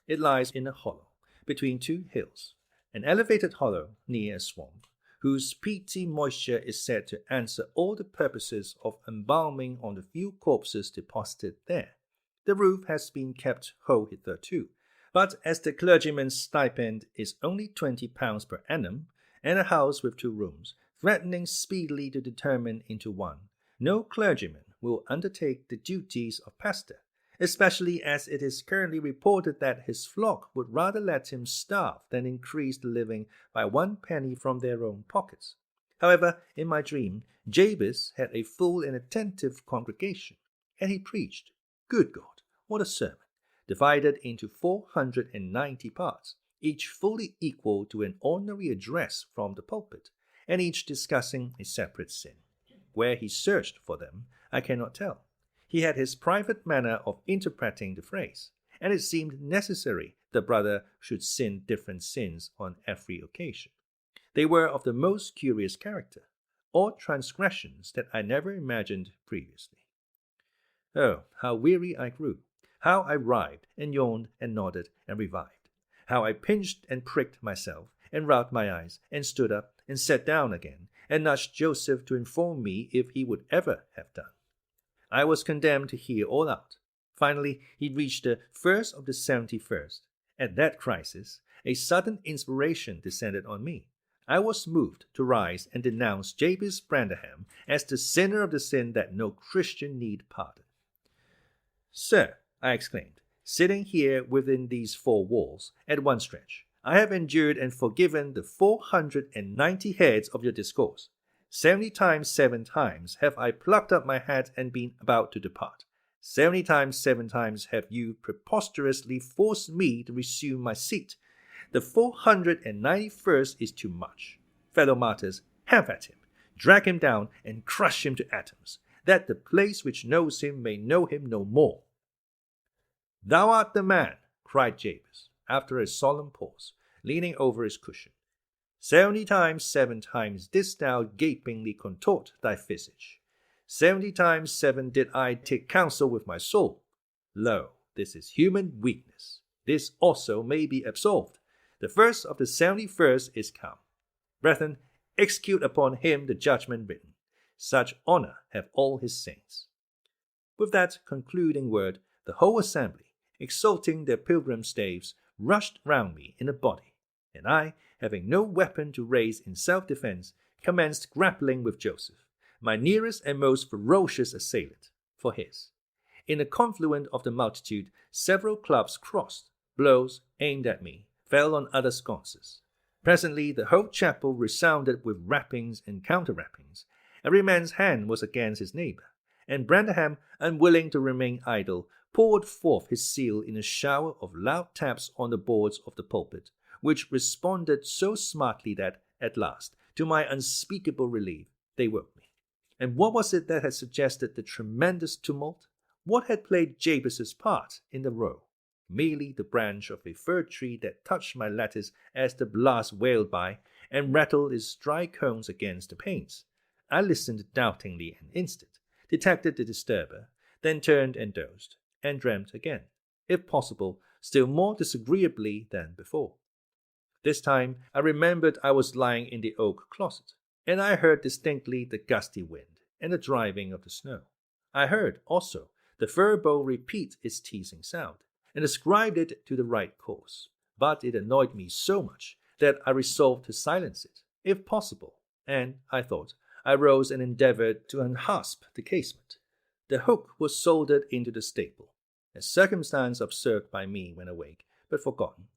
It lies in a hollow, between two hills, an elevated hollow near a swamp, whose peaty moisture is said to answer all the purposes of embalming on the few corpses deposited there. The roof has been kept whole hitherto, but as the clergyman's stipend is only £20 per annum, and a house with 2 rooms, threatening speedily to determine into one, no clergyman will undertake the duties of pastor, especially as it is currently reported that his flock would rather let him starve than increase the living by 1 penny from their own pockets. However, in my dream, Jabez had a full and attentive congregation, and he preached. Good God, what a sermon! Divided into 490 parts, each fully equal to an ordinary address from the pulpit, and each discussing a separate sin. Where he searched for them, I cannot tell. He had his private manner of interpreting the phrase, and it seemed necessary the brother should sin different sins on every occasion. They were of the most curious character, odd transgressions that I never imagined previously. Oh, how weary I grew! How I writhed and yawned and nodded and revived! How I pinched and pricked myself, and rubbed my eyes, and stood up, and sat down again, and nudged Joseph to inform me if he would ever have done. I was condemned to hear all out. Finally, he reached the first of the 71st. At that crisis, a sudden inspiration descended on me. I was moved to rise and denounce Jabez Branderham as the sinner of the sin that no Christian need pardon. "Sir," I exclaimed, "sitting here within these 4 walls, at one stretch, I have endured and forgiven the 490 heads of your discourse. 70 times 7 times have I plucked up my hat and been about to depart. 70 times 7 times have you preposterously forced me to resume my seat. The 491st is too much. Fellow martyrs, have at him, drag him down, and crush him to atoms, that the place which knows him may know him no more." "Thou art the man," cried Jabez, after a solemn pause, leaning over his cushion. 70 times 7 times didst thou gapingly contort thy visage. 70 times 7 did I take counsel with my soul. Lo, this is human weakness. This also may be absolved. The first of the 71st is come. Brethren, execute upon him the judgment written. Such honor have all his saints. With that concluding word, the whole assembly, exalting their pilgrim staves, rushed round me in a body, and I, having no weapon to raise in self-defense, commenced grappling with Joseph, my nearest and most ferocious assailant, for his. In the confluence of the multitude, several clubs crossed, blows aimed at me fell on other sconces. Presently the whole chapel resounded with rappings and counter-rappings. Every man's hand was against his neighbour, and Branderham, unwilling to remain idle, poured forth his zeal in a shower of loud taps on the boards of the pulpit, which responded so smartly that, at last, to my unspeakable relief, they woke me. And what was it that had suggested the tremendous tumult? What had played Jabez's part in the row? Merely the branch of a fir tree that touched my lattice as the blast wailed by, and rattled its dry cones against the panes. I listened doubtingly an instant, detected the disturber, then turned and dozed, and dreamt again, if possible, still more disagreeably than before. This time I remembered I was lying in the oak closet, and I heard distinctly the gusty wind and the driving of the snow. I heard, also, the fir bough repeat its teasing sound, and ascribed it to the right cause, but it annoyed me so much that I resolved to silence it, if possible, and, I thought, I rose and endeavoured to unhasp the casement. The hook was soldered into the staple, a circumstance observed by me when awake, but forgotten.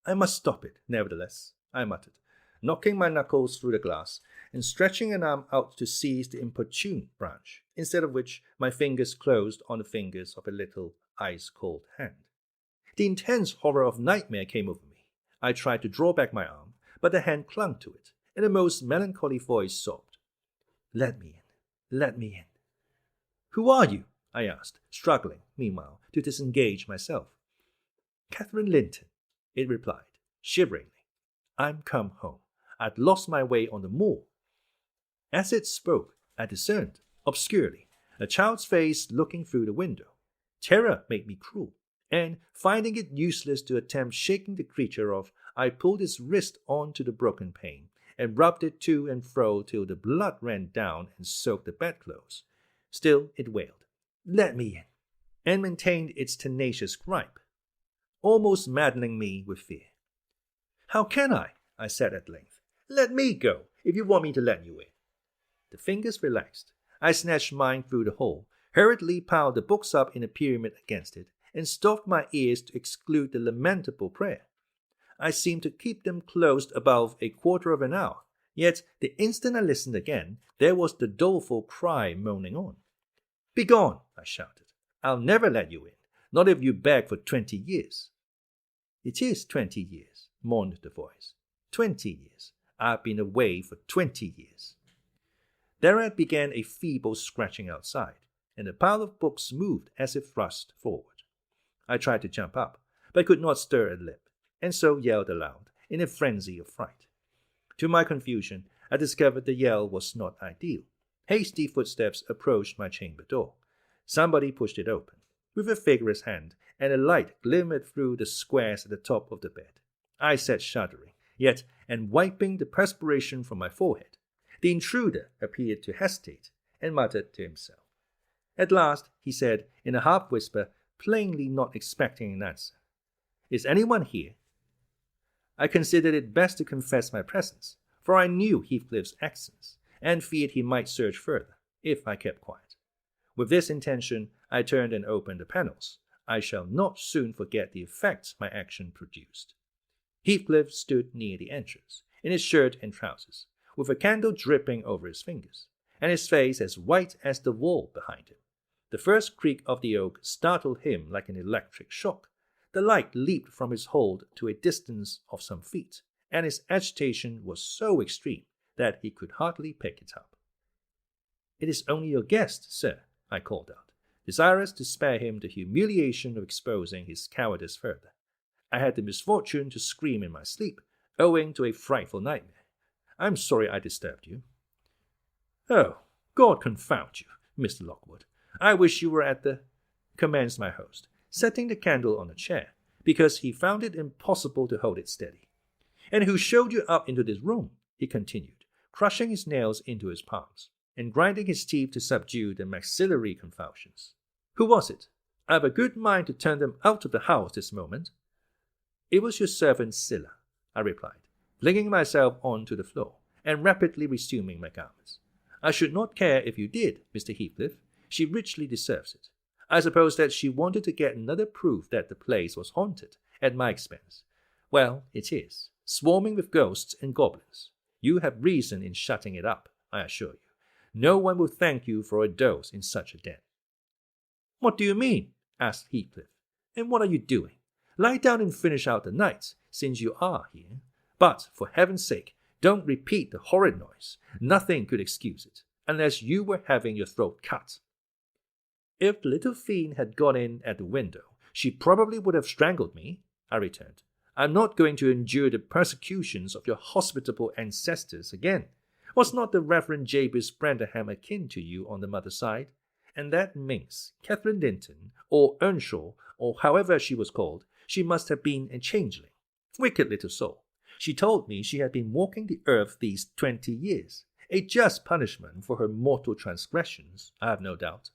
I must stop it, nevertheless, I muttered, knocking my knuckles through the glass, and stretching an arm out to seize the importune branch, instead of which my fingers closed on the fingers of a little ice-cold hand. The intense horror of nightmare came over me. I tried to draw back my arm, but the hand clung to it, and a most melancholy voice sobbed, "Let me in, let me in." "Who are you?" I asked, struggling, meanwhile, to disengage myself. "Catherine Linton," it replied, shiveringly. "I'm come home. I'd lost my way on the moor." As it spoke, I discerned, obscurely, a child's face looking through the window. Terror made me cruel, and, finding it useless to attempt shaking the creature off, I pulled its wrist onto the broken pane, and rubbed it to and fro till the blood ran down and soaked the bedclothes. Still it wailed, "Let me in," and maintained its tenacious gripe, almost maddening me with fear. "How can I said at length. "Let me go, if you want me to let you in." The fingers relaxed. I snatched mine through the hole, hurriedly piled the books up in a pyramid against it, and stopped my ears to exclude the lamentable prayer. I seemed to keep them closed above a quarter of an hour, yet the instant I listened again, there was the doleful cry moaning on. "Begone!" I shouted. "I'll never let you in, not if you beg for 20 years. "It is 20 years, mourned the voice. 20 years. I've been away for 20 years. Thereat began a feeble scratching outside, and the pile of books moved as if thrust forward. I tried to jump up, but could not stir a lip, and so yelled aloud, in a frenzy of fright. To my confusion, I discovered the yell was not ideal. Hasty footsteps approached my chamber door. Somebody pushed it open, with a vigorous hand, and a light glimmered through the squares at the top of the bed. I sat shuddering, yet, and wiping the perspiration from my forehead. The intruder appeared to hesitate, and muttered to himself. At last, he said, in a half-whisper, plainly not expecting an answer, "Is anyone here?" I considered it best to confess my presence, for I knew Heathcliff's accents, and feared he might search further, if I kept quiet. With this intention, I turned and opened the panels. I shall not soon forget the effect my action produced. Heathcliff stood near the entrance, in his shirt and trousers, with a candle dripping over his fingers, and his face as white as the wall behind him. The first creak of the oak startled him like an electric shock. The light leaped from his hold to a distance of some feet, and his agitation was so extreme that he could hardly pick it up. "It is only your guest, sir," I called out, desirous to spare him the humiliation of exposing his cowardice further. I had the misfortune to scream in my sleep, owing to a frightful nightmare. "I'm sorry I disturbed you." "Oh, God confound you, Mr. Lockwood. I wish you were at the—" commenced my host, setting the candle on a chair, because he found it impossible to hold it steady. And who showed you up into this room? He continued, crushing his nails into his palms, and grinding his teeth to subdue the maxillary convulsions. Who was it? I've a good mind to turn them out of the house this moment. It was your servant Scylla, I replied, flinging myself onto the floor, and rapidly resuming my garments. I should not care if you did, Mr. Heathcliff. She richly deserves it. I suppose that she wanted to get another proof that the place was haunted, at my expense. Well, it is, swarming with ghosts and goblins. You have reason in shutting it up, I assure you. No one will thank you for a dose in such a den. What do you mean? Asked Heathcliff. And what are you doing? Lie down and finish out the night, since you are here. But, for heaven's sake, don't repeat the horrid noise. Nothing could excuse it, unless you were having your throat cut. If the little fiend had got in at the window, she probably would have strangled me, I returned. I'm not going to endure the persecutions of your hospitable ancestors again. Was not the Reverend Jabez Branderham akin to you on the mother's side? And that minx, Catherine Linton, or Earnshaw, or however she was called, she must have been a changeling. Wicked little soul. She told me she had been walking the earth these 20 years. A just punishment for her mortal transgressions, I have no doubt.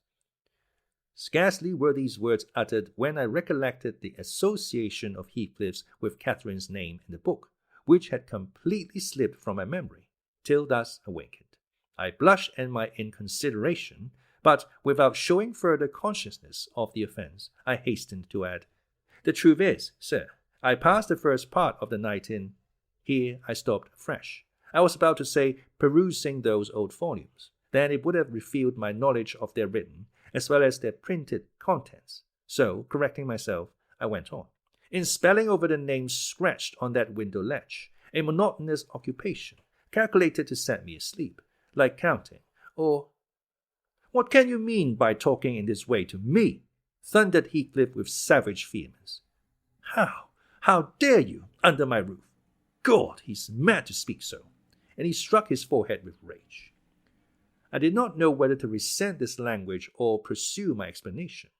Scarcely were these words uttered when I recollected the association of Heathcliff's with Catherine's name in the book, which had completely slipped from my memory, till thus awakened. I blushed at my inconsideration, but without showing further consciousness of the offence, I hastened to add, The truth is, sir, I passed the first part of the night in— Here I stopped afresh. I was about to say, perusing those old volumes. Then it would have revealed my knowledge of their written, as well as their printed contents. So, correcting myself, I went on. In spelling over the names scratched on that window ledge, a monotonous occupation, calculated to set me asleep, like counting, or— What can you mean by talking in this way to me? Thundered Heathcliff with savage vehemence. How dare you, under my roof? God, he's mad to speak so. And he struck his forehead with rage. I did not know whether to resent this language or pursue my explanation,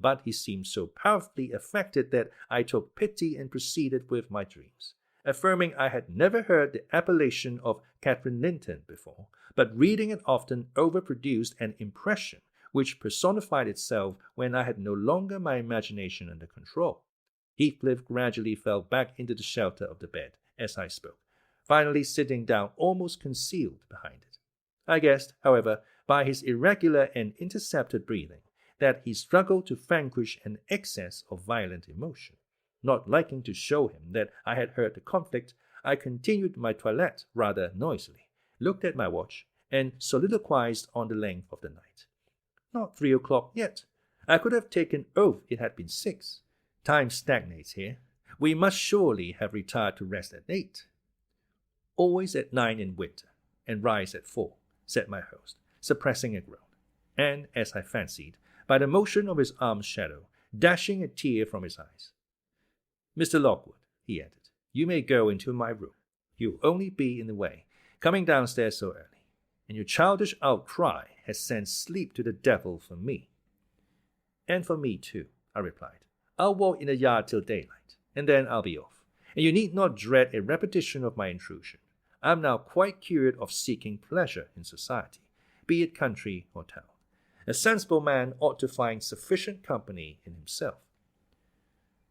but he seemed so powerfully affected that I took pity and proceeded with my dreams, affirming I had never heard the appellation of Catherine Linton before, but reading it often overproduced an impression which personified itself when I had no longer my imagination under control. Heathcliff gradually fell back into the shelter of the bed as I spoke, finally sitting down almost concealed behind it. I guessed, however, by his irregular and intercepted breathing, that he struggled to vanquish an excess of violent emotion. Not liking to show him that I had heard the conflict, I continued my toilette rather noisily, looked at my watch, and soliloquized on the length of the night. Not 3 o'clock yet. I could have taken oath it had been 6. Time stagnates here. We must surely have retired to rest at 8. Always at 9 in winter, and rise at 4, said my host, suppressing a groan, and, as I fancied, by the motion of his arm's shadow, dashing a tear from his eyes. Mr. Lockwood, he added, you may go into my room. You'll only be in the way, coming downstairs so early, and your childish outcry has sent sleep to the devil for me. And for me too, I replied. I'll walk in the yard till daylight, and then I'll be off, and you need not dread a repetition of my intrusion. I am now quite cured of seeking pleasure in society, be it country or town. A sensible man ought to find sufficient company in himself.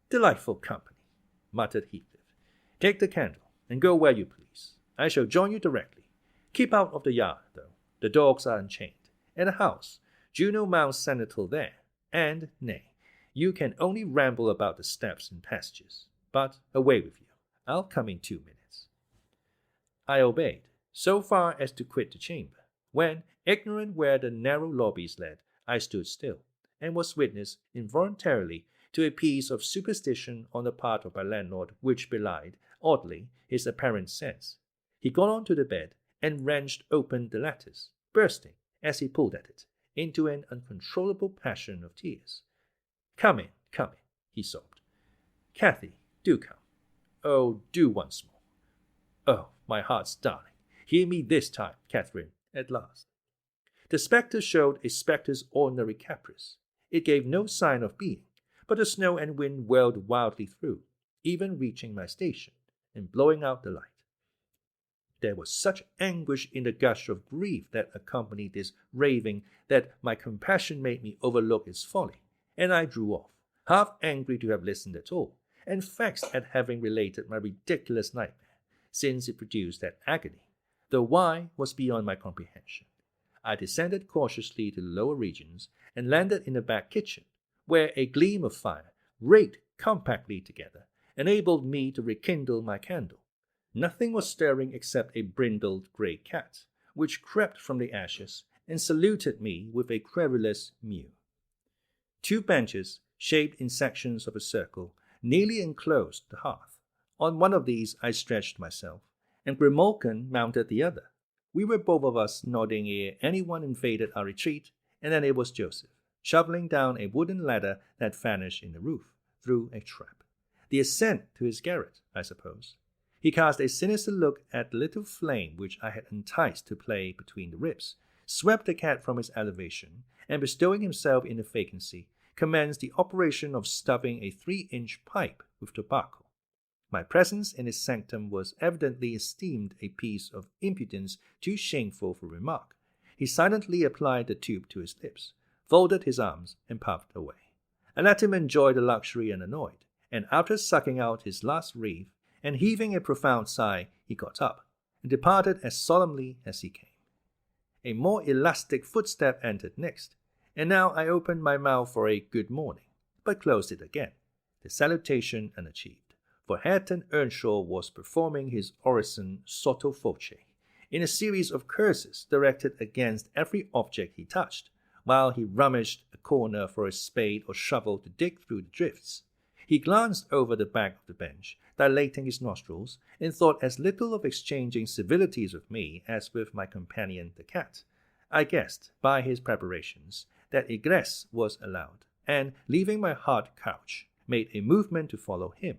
Delightful company, muttered Heathcliff. Take the candle, and go where you please. I shall join you directly. Keep out of the yard, though. The dogs are unchained. And the house, Juno mounts sentinel there. And, nay, you can only ramble about the steps and passages. But away with you. I'll come in 2 minutes. I obeyed, so far as to quit the chamber, when, ignorant where the narrow lobbies led, I stood still, and was witness, involuntarily, to a piece of superstition on the part of my landlord which belied, oddly, his apparent sense. He got on to the bed, and wrenched open the lattice, bursting, as he pulled at it, into an uncontrollable passion of tears. Come in, he sobbed. Cathy, do come. Oh, do once more. Oh, my heart's darling, hear me this time, Catherine, at last. The spectre showed a spectre's ordinary caprice. It gave no sign of being, but the snow and wind whirled wildly through, even reaching my station and blowing out the light. There was such anguish in the gush of grief that accompanied this raving that my compassion made me overlook its folly, and I drew off, half angry to have listened at all, and vexed at having related my ridiculous nightmare, since it produced that agony, though why was beyond my comprehension. I descended cautiously to the lower regions and landed in the back kitchen, where a gleam of fire, raked compactly together, enabled me to rekindle my candle. Nothing was stirring except a brindled grey cat, which crept from the ashes and saluted me with a querulous mew. 2 benches, shaped in sections of a circle, nearly enclosed the hearth. On one of these I stretched myself, and Grimalkin mounted the other. We were both of us nodding ere anyone invaded our retreat, and then it was Joseph, shoveling down a wooden ladder that vanished in the roof, through a trap. The ascent to his garret, I suppose. He cast a sinister look at the little flame which I had enticed to play between the ribs, swept the cat from its elevation, and bestowing himself in the vacancy, commenced the operation of stuffing a 3-inch pipe with tobacco. My presence in his sanctum was evidently esteemed a piece of impudence too shameful for remark. He silently applied the tube to his lips, folded his arms, and puffed away. I let him enjoy the luxury unannoyed, and after sucking out his last reef, and heaving a profound sigh, he got up, and departed as solemnly as he came. A more elastic footstep entered next, and now I opened my mouth for a good morning, but closed it again, the salutation unachieved, for Hareton Earnshaw was performing his orison sotto voce, in a series of curses directed against every object he touched, while he rummaged a corner for a spade or shovel to dig through the drifts. He glanced over the back of the bench, dilating his nostrils, and thought as little of exchanging civilities with me as with my companion the cat. I guessed, by his preparations, that egress was allowed, and, leaving my hard couch, made a movement to follow him.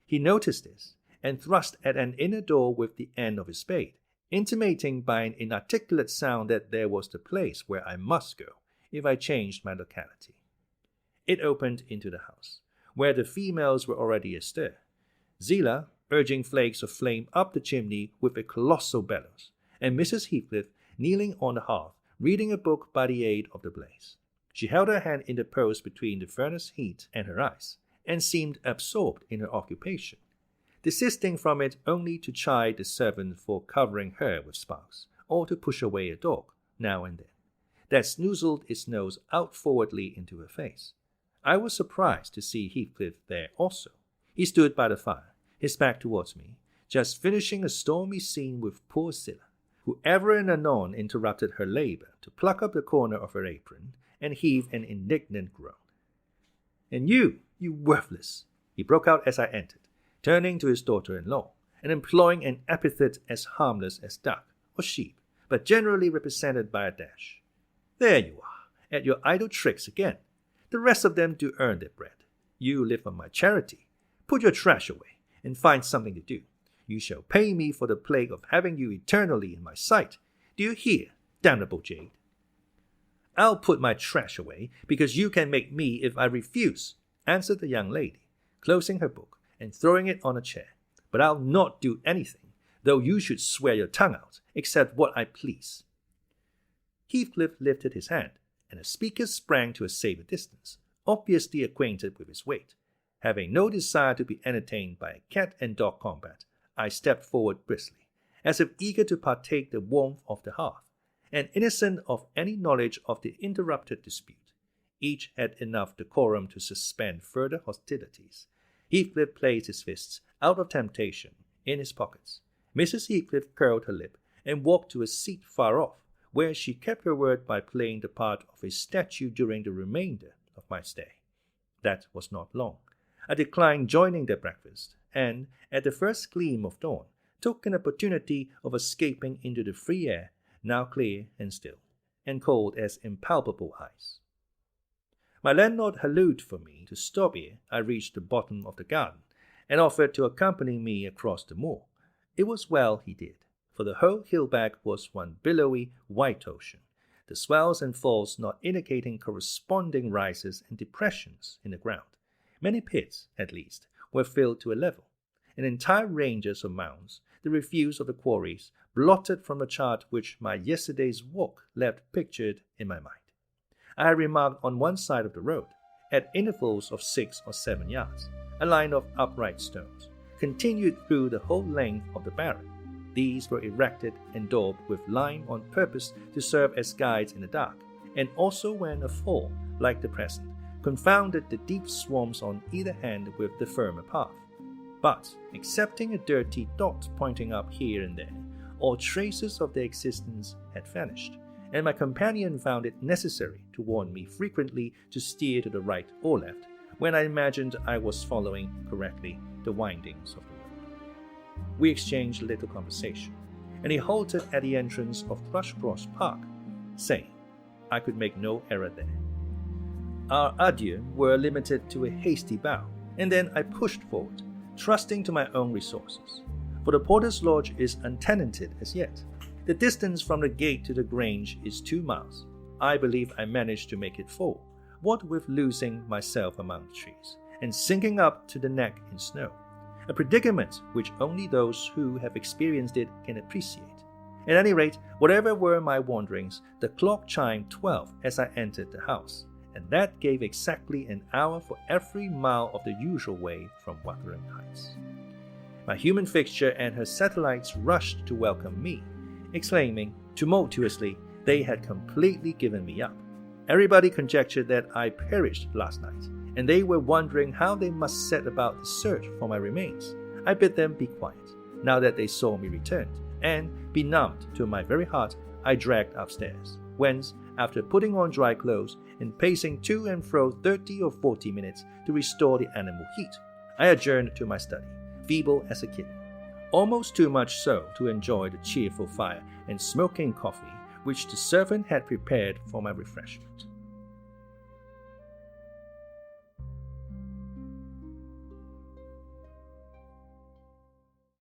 He noticed this, and thrust at an inner door with the end of his spade, intimating by an inarticulate sound that there was the place where I must go, if I changed my locality. It opened into the house, where the females were already astir. Zillah, urging flakes of flame up the chimney with a colossal bellows, and Mrs. Heathcliff kneeling on the hearth, reading a book by the aid of the blaze. She held her hand interposed between the furnace heat and her eyes, and seemed absorbed in her occupation, desisting from it only to chide the servant for covering her with sparks, or to push away a dog, now and then, that snoozled its nose out forwardly into her face. I was surprised to see Heathcliff there also. He stood by the fire, his back towards me, just finishing a stormy scene with poor Zillah, who ever and anon interrupted her labor to pluck up the corner of her apron and heave an indignant groan. "And you worthless," he broke out as I entered, turning to his daughter-in-law, and employing an epithet as harmless as duck or sheep, but generally represented by a dash. "There you are, at your idle tricks again. The rest of them do earn their bread. You live on my charity. Put your trash away, and find something to do. You shall pay me for the plague of having you eternally in my sight. Do you hear, damnable jade?" "I'll put my trash away, because you can make me if I refuse," answered the young lady, closing her book and throwing it on a chair. "But I'll not do anything, though you should swear your tongue out, except what I please." Heathcliff lifted his hand, and the speaker sprang to a safer distance, obviously acquainted with his weight. Having no desire to be entertained by a cat-and-dog combat, I stepped forward briskly, as if eager to partake the warmth of the hearth, and innocent of any knowledge of the interrupted dispute. Each had enough decorum to suspend further hostilities. Heathcliff placed his fists, out of temptation, in his pockets. Mrs. Heathcliff curled her lip and walked to a seat far off, where she kept her word by playing the part of a statue during the remainder of my stay. That was not long. I declined joining their breakfast, and, at the first gleam of dawn, took an opportunity of escaping into the free air, now clear and still, and cold as impalpable ice. My landlord hallooed for me to stop ere I reached the bottom of the garden, and offered to accompany me across the moor. It was well he did, for the whole hill-back was one billowy white ocean, the swells and falls not indicating corresponding rises and depressions in the ground, Many pits, at least, were filled to a level, and entire ranges of mounds, the refuse of the quarries, blotted from the chart which my yesterday's walk left pictured in my mind. I had remarked on one side of the road, at intervals of 6 or 7 yards, a line of upright stones, continued through the whole length of the barren. These were erected and daubed with lime on purpose to serve as guides in the dark, and also when a fall, like the present, confounded the deep swamps on either hand with the firmer path. But, excepting a dirty dot pointing up here and there, all traces of their existence had vanished, and my companion found it necessary to warn me frequently to steer to the right or left when I imagined I was following correctly the windings of the road. We exchanged little conversation, and he halted at the entrance of Thrushcross Park, saying I could make no error there. Our adieux were limited to a hasty bow, and then I pushed forward, trusting to my own resources, for the porter's lodge is untenanted as yet. The distance from the gate to the Grange is 2 miles. I believe I managed to make it 4, what with losing myself among the trees, and sinking up to the neck in snow, a predicament which only those who have experienced it can appreciate. At any rate, whatever were my wanderings, the clock chimed 12 as I entered the house, and that gave exactly an hour for every mile of the usual way from Wuthering Heights. My human fixture and her satellites rushed to welcome me, exclaiming tumultuously they had completely given me up. Everybody conjectured that I perished last night, and they were wondering how they must set about the search for my remains. I bid them be quiet, now that they saw me returned, and, benumbed to my very heart, I dragged upstairs, whence, after putting on dry clothes and pacing to and fro 30 or 40 minutes to restore the animal heat, I adjourned to my study, feeble as a kitten, almost too much so to enjoy the cheerful fire and smoking coffee which the servant had prepared for my refreshment.